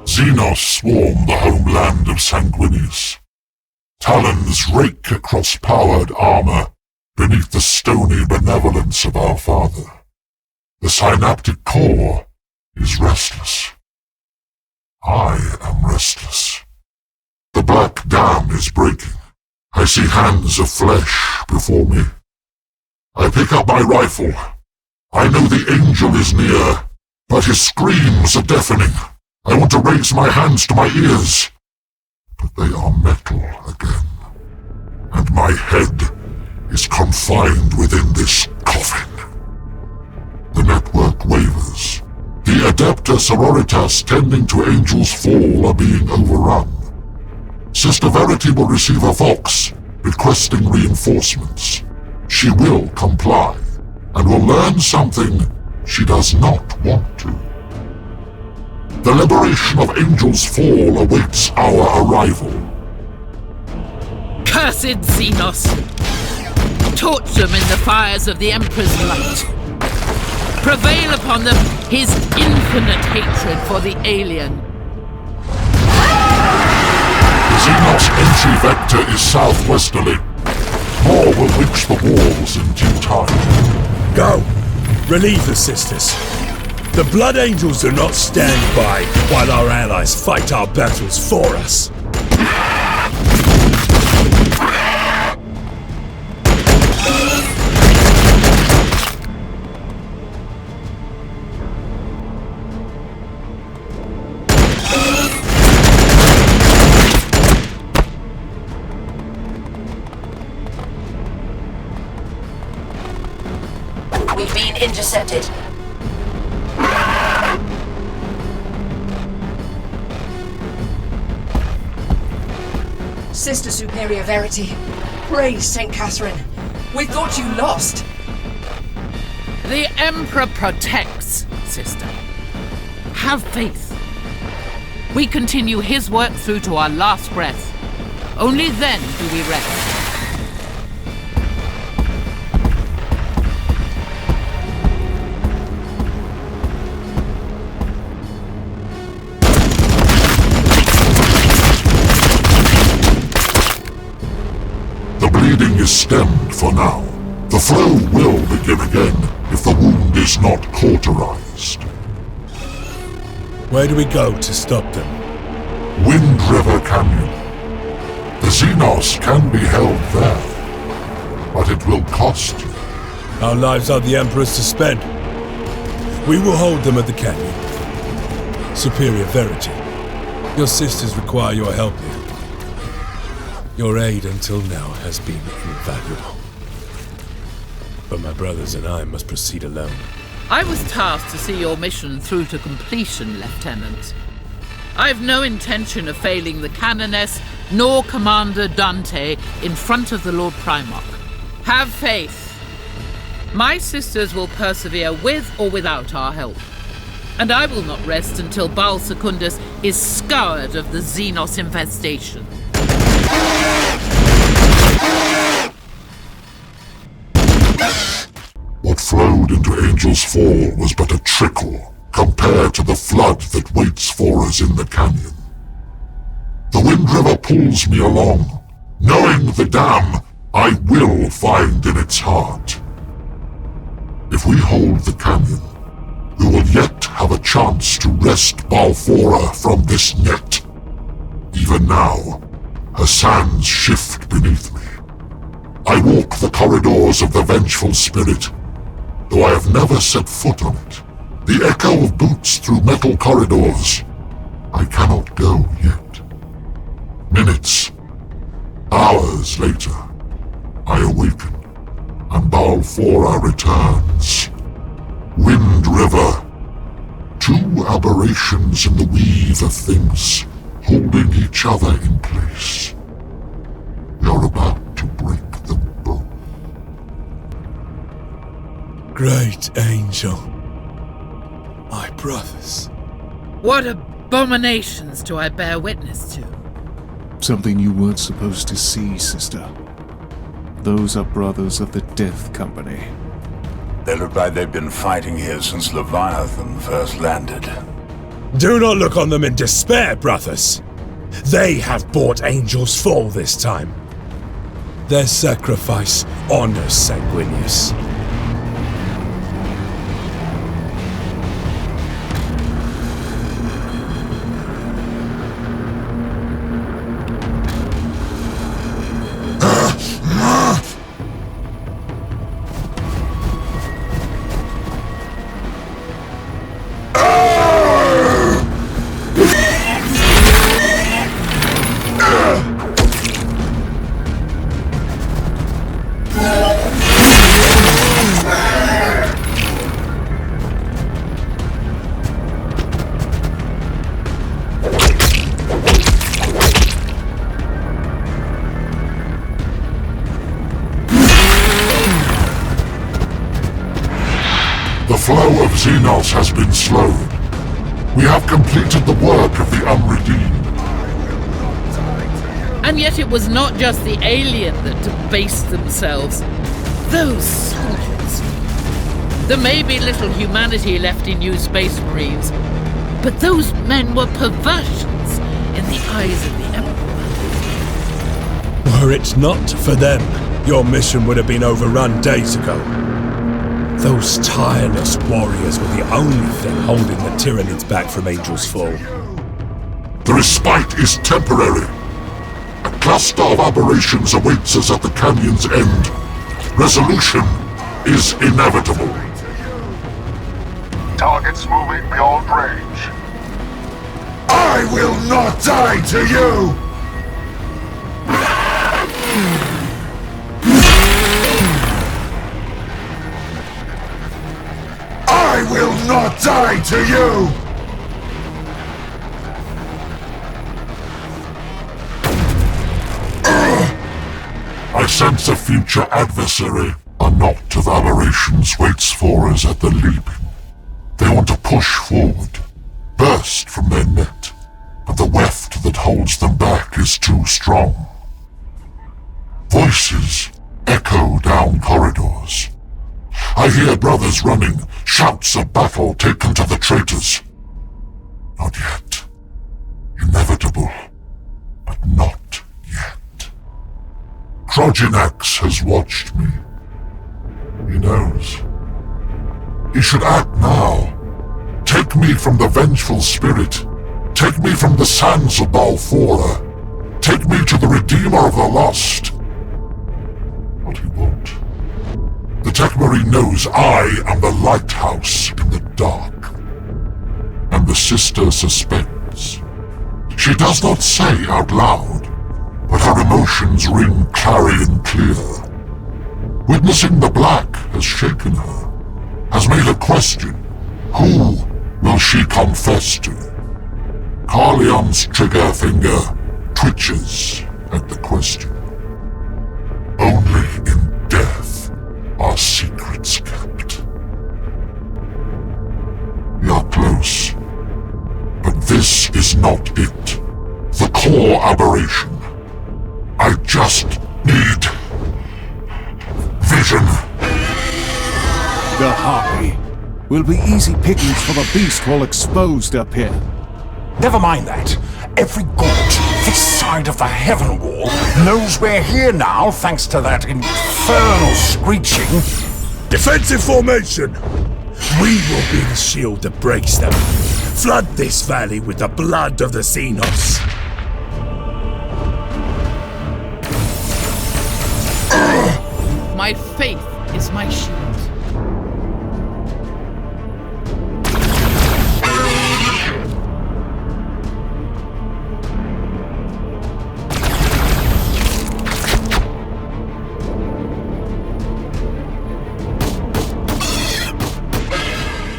Xenos swarm the homeland of Sanguinius. Talons rake across powered armor beneath the stony benevolence of our father. The synaptic core is restless. I am restless. The black dam is breaking. I see hands of flesh before me. I pick up my rifle. I know the angel is near, but his screams are deafening. I want to raise my hands to my ears, but they are metal again. And my head is confined within this coffin. The network wavers. The Adepta Sororitas tending to Angel's Fall are being overrun. Sister Verity will receive a Vox requesting reinforcements. She will comply, and will learn something she does not want to. The liberation of Angel's Fall awaits our arrival. Cursed Xenos! Torch them in the fires of the Emperor's light. Prevail upon them his infinite hatred for the alien. The Xenos entry vector is southwesterly. More will reach the walls in due time. Go! Relieve the sisters. The Blood Angels do not stand by while our allies fight our battles for us. We've been intercepted. Sister Superior Verity, praise St. Catherine. We thought you lost. The Emperor protects, sister. Have faith. We continue his work through to our last breath. Only then do we rest. Bleeding is stemmed for now. The flow will begin again if the wound is not cauterized. Where do we go to stop them? Wind River Canyon. The Xenos can be held there, but it will cost you. Our lives are the Emperor's to spend. We will hold them at the canyon. Superior Verity, your sisters require your help here. Your aid until now has been invaluable. But my brothers and I must proceed alone. I was tasked to see your mission through to completion, Lieutenant. I've no intention of failing the Canoness nor Commander Dante in front of the Lord Primarch. Have faith. My sisters will persevere with or without our help. And I will not rest until Baal Secundus is scoured of the Xenos infestation. What flowed into Angel's Fall was but a trickle compared to the flood that waits for us in the canyon. The Wind River pulls me along, knowing the dam I will find in its heart. If we hold the canyon, we will yet have a chance to wrest Balfora from this net. Even now, her sands shift beneath me. I walk the corridors of the vengeful spirit, though I have never set foot on it. The echo of boots through metal corridors. I cannot go yet. Minutes, hours later, I awaken, and Balfora returns. Wind River. Two aberrations in the weave of things, holding each other in place. We are about to break them both. Great Angel. My brothers. What abominations do I bear witness to? Something you weren't supposed to see, sister. Those are brothers of the Death Company. They look like they've been fighting here since Leviathan first landed. Do not look on them in despair, brothers. They have bought Angel's Fall this time. Their sacrifice honors Sanguinius. flow of Xenos has been slowed. We have completed the work of the unredeemed. And yet it was not just the alien that debased themselves. Those soldiers. There may be little humanity left in you Space Marines, but those men were perversions in the eyes of the Emperor. Were it not for them, your mission would have been overrun days ago. Those tireless warriors were the only thing holding the Tyranids back from Angel's Fall. The respite is temporary. A cluster of aberrations awaits us at the canyon's end. Resolution is inevitable. Targets moving beyond range. I will not die to you! I will not die to you! I sense a future adversary. A knot of aberrations waits for us at the leaping. They want to push forward, burst from their net, but the weft that holds them back is too strong. Voices echo down corridors. I hear brothers running, shouts of battle taken to the traitors. Not yet. Inevitable, but not yet. Trojanax has watched me. He knows. He should act now. Take me from the vengeful spirit. Take me from the sands of Balfora. Take me to the Redeemer of the Lost. But he won't. The Tech Marine knows I am the lighthouse in the dark. And the sister suspects. She does not say out loud, but her emotions ring clarion clear. Witnessing the black has shaken her, has made her question, who will she confess to? Carleon's trigger finger twitches at the question. Only in death are secrets kept. We are close, but this is not it. The core aberration. I just need vision. The Harpy will be easy pickings for the beast while exposed up here. Never mind that. Every gaunt this side of the heaven wall knows we're here now thanks to that infernal screeching. Defensive formation! We will be the shield that breaks them. Flood this valley with the blood of the Xenos. My faith is my shield.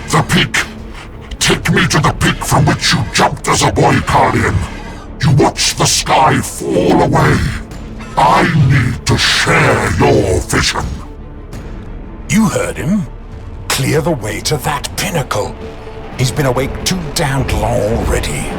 The peak! Take me to the peak from which you jumped as a boy, Carleon. You watched the sky fall away. I need to share your vision. You heard him. Clear the way to that pinnacle. He's been awake too damned long already.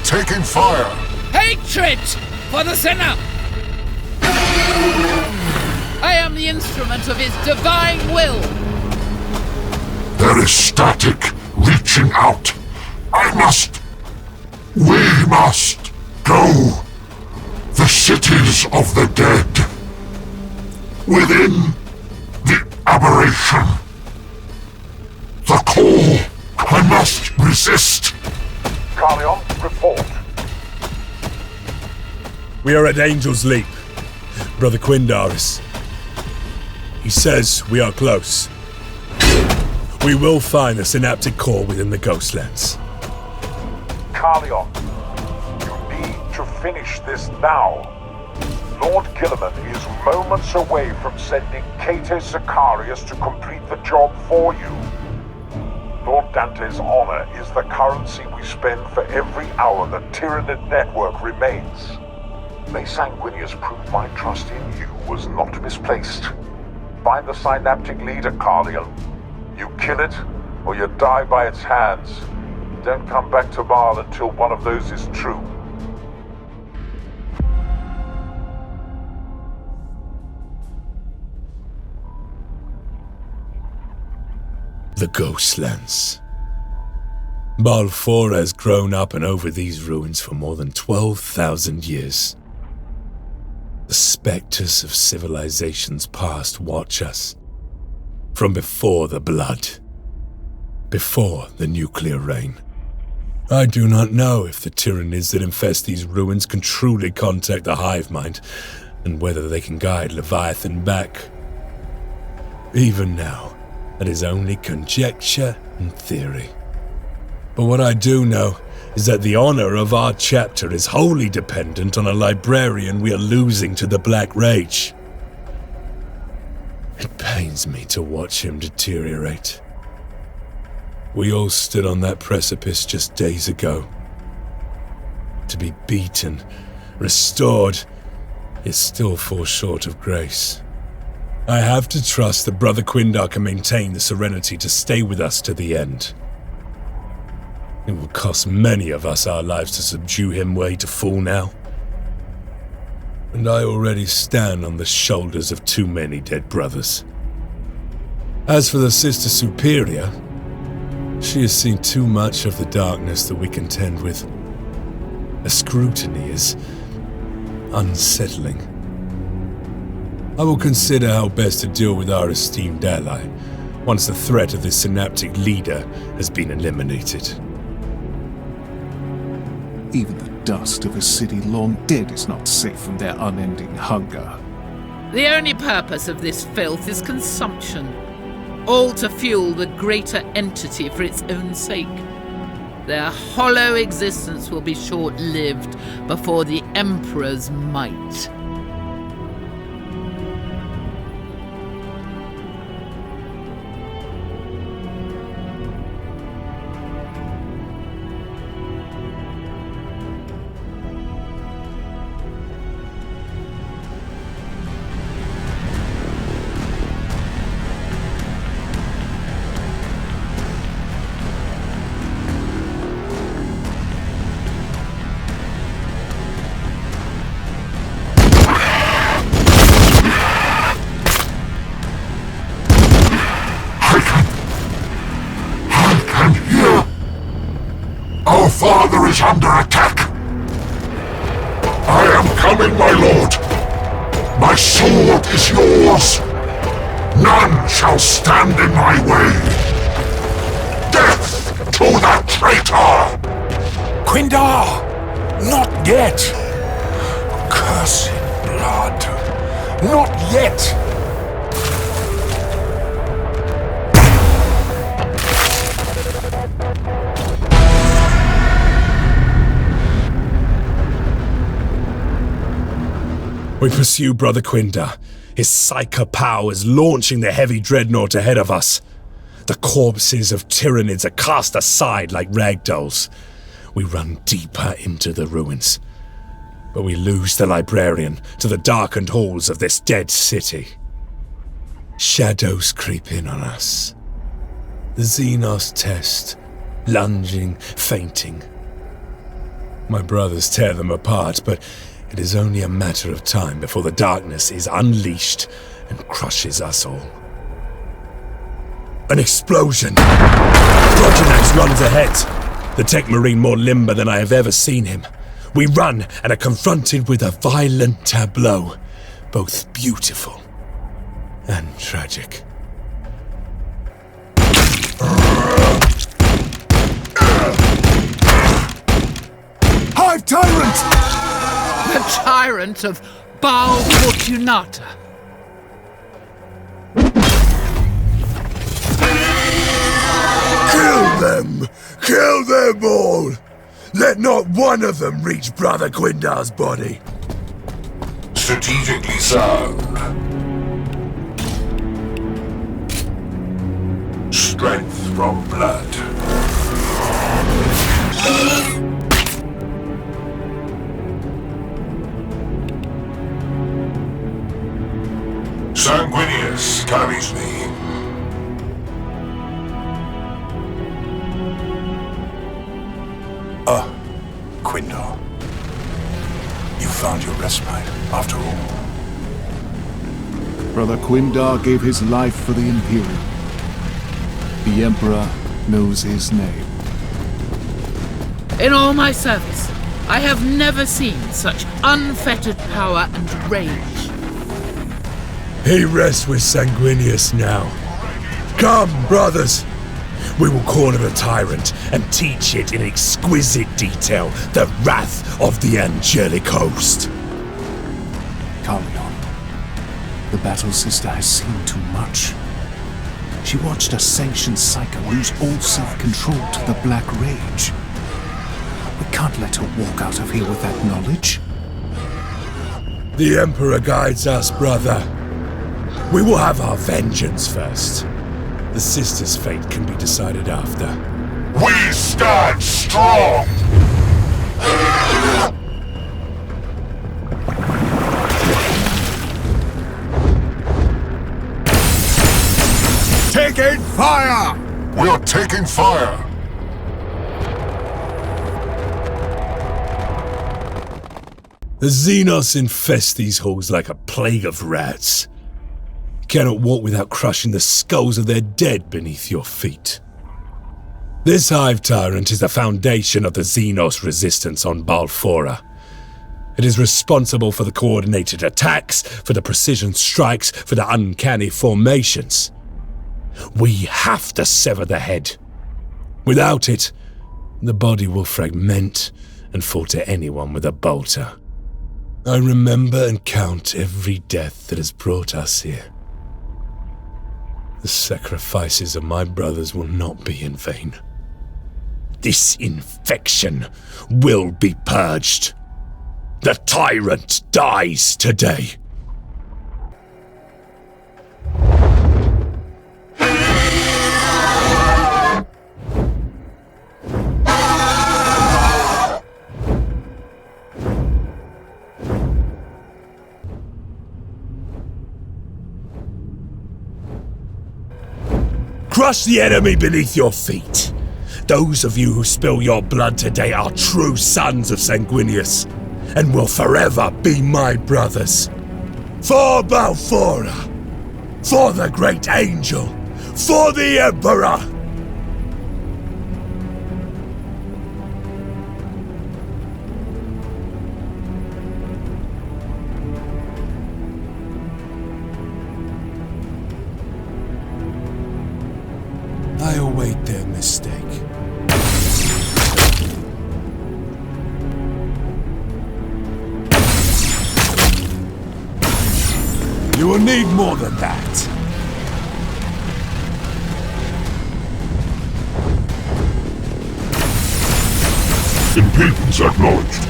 Taking fire! Hatred for the sinner! I am the instrument of his divine will! There is static reaching out. We must go. The cities of the dead. Within the aberration. The core. I must resist. Carleon, report. We are at Angel's Leap. Brother Quindaris, He says we are close. We will find the synaptic core within the Ghostlands. Carleon, you need to finish this now. Lord Gilliman is moments away from sending Kate Sicarius to complete the job for you. Lord Dante's honor is the currency we spend for every hour the Tyranid network remains. May Sanguinius prove my trust in you was not misplaced. Find the synaptic leader, Carleon. You kill it, or you die by its hands. Don't come back to Marl until one of those is true. The Ghostlands. Balfour has grown up and over these ruins for more than 12,000 years. The specters of civilizations past watch us. From before the blood. Before the nuclear rain. I do not know if the Tyranids that infest these ruins can truly contact the hive mind, and whether they can guide Leviathan back. Even now, that is only conjecture and theory. But what I do know is that the honor of our chapter is wholly dependent on a librarian we are losing to the Black Rage. It pains me to watch him deteriorate. We all stood on that precipice just days ago. To be beaten, restored, yet still fall short of grace. I have to trust that Brother Quindar can maintain the serenity to stay with us to the end. It will cost many of us our lives to subdue him were he to fall now. And I already stand on the shoulders of too many dead brothers. As for the Sister Superior, she has seen too much of the darkness that we contend with. Her scrutiny is unsettling. I will consider how best to deal with our esteemed ally, once the threat of this synaptic leader has been eliminated. Even the dust of a city long dead is not safe from their unending hunger. The only purpose of this filth is consumption, all to fuel the greater entity for its own sake. Their hollow existence will be short-lived before the Emperor's might. Our father is under attack. I am coming, my lord. My sword is yours. None shall stand in my way. Death to the traitor! Quindar! Not yet! Cursed blood! Not yet! We pursue Brother Quindar, his psycho powers launching the heavy dreadnought ahead of us. The corpses of Tyranids are cast aside like ragdolls. We run deeper into the ruins, but we lose the librarian to the darkened halls of this dead city. Shadows creep in on us. The Xenos test, lunging, feinting. My brothers tear them apart, but it is only a matter of time before the darkness is unleashed and crushes us all. An explosion! Frontenac runs ahead, the Tech Marine more limber than I have ever seen him. We run and are confronted with a violent tableau, both beautiful and tragic. Hive Tyrant! The tyrant of Baal Fortunata. Kill them! Kill them all! Let not one of them reach Brother Quindar's body. Strategically sound. Strength from blood. Sanguinius carries me. Quindar. You found your respite, after all. Brother Quindar gave his life for the Imperium. The Emperor knows his name. In all my service, I have never seen such unfettered power and rage. He rests with Sanguinius now. Come, brothers! We will corner the tyrant and teach it in exquisite detail the wrath of the angelic host. Carleon, the Battle Sister has seen too much. She watched a sanctioned psycho lose all self-control to the Black Rage. We can't let her walk out of here with that knowledge. The Emperor guides us, brother. We will have our vengeance first. The sister's fate can be decided after. We stand strong! Taking fire! We're taking fire! The Xenos infest these halls like a plague of rats. Cannot walk without crushing the skulls of their dead beneath your feet. This Hive Tyrant is the foundation of the Xenos resistance on Balfora. It is responsible for the coordinated attacks, for the precision strikes, for the uncanny formations. We have to sever the head. Without it, the body will fragment and fall to anyone with a bolter. I remember and count every death that has brought us here. The sacrifices of my brothers will not be in vain. This infection will be purged. The tyrant dies today. Crush the enemy beneath your feet. Those of you who spill your blood today are true sons of Sanguinius, and will forever be my brothers. For Balfora, for the great angel, for the Emperor! I await their mistake. You will need more than that. Impedance acknowledged.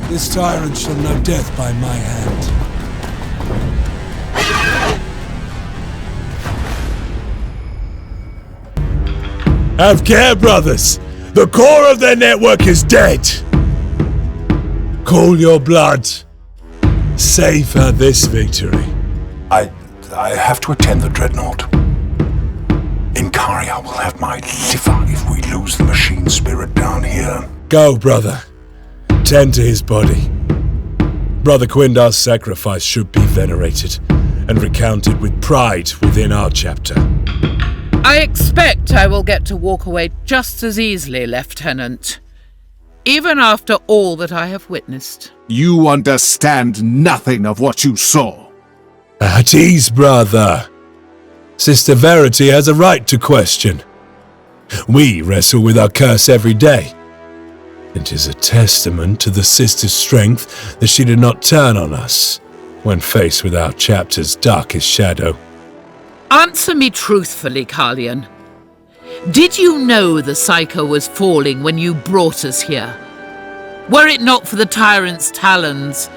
This tyrant shall know death by my hand. Have care, brothers! The core of their network is dead! Call your blood. Save her this victory. I have to attend the Dreadnought. Inkaria will have my liver if we lose the machine spirit down here. Go, brother. Tend to his body. Brother Quindar's sacrifice should be venerated and recounted with pride within our chapter. I expect I will get to walk away just as easily, Lieutenant. Even after all that I have witnessed. You understand nothing of what you saw. At ease, brother. Sister Verity has a right to question. We wrestle with our curse every day. It is a testament to the sister's strength that she did not turn on us when faced with our chapter's darkest shadow. Answer me truthfully, Carlion. Did you know the Psycho was falling when you brought us here? Were it not for the tyrant's talons,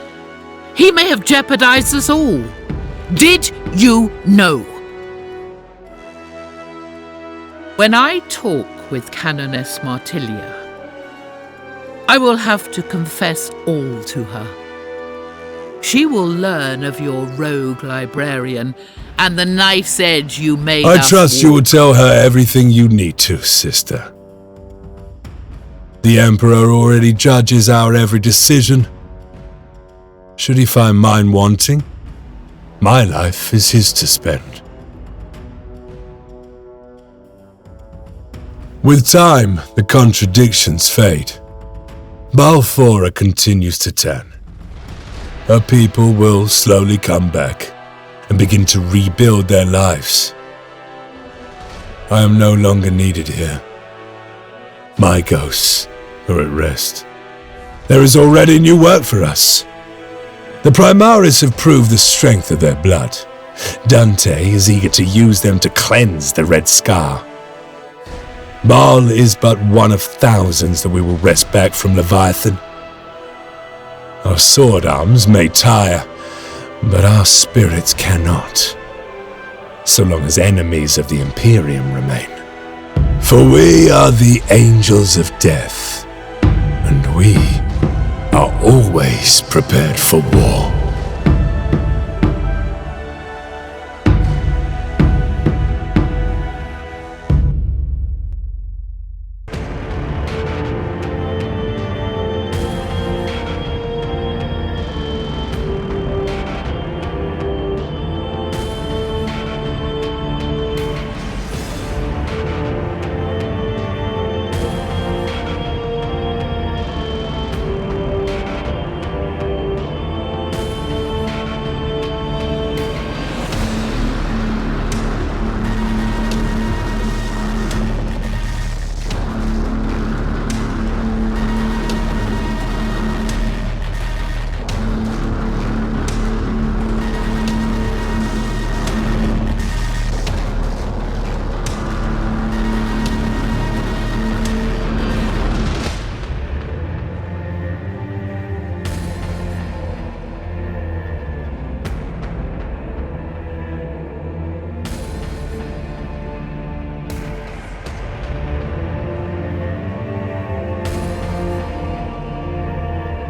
he may have jeopardized us all. Did you know? When I talk with Canoness Martilia, I will have to confess all to her. She will learn of your rogue librarian and the knife's edge you made I us trust you walk. will tell her everything you need to, sister. The Emperor already judges our every decision. Should he find mine wanting, my life is his to spend. With time, the contradictions fade. Balfora continues to turn. Her people will slowly come back and begin to rebuild their lives. I am no longer needed here. My ghosts are at rest. There is already new work for us. The Primaris have proved the strength of their blood. Dante is eager to use them to cleanse the Red Scar. Baal is but one of thousands that we will wrest back from Leviathan. Our sword arms may tire, but our spirits cannot, so long as enemies of the Imperium remain. For we are the angels of death, and we are always prepared for war.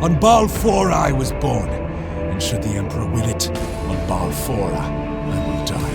On Balfora I was born, and should the Emperor will it, on Balfora I will die.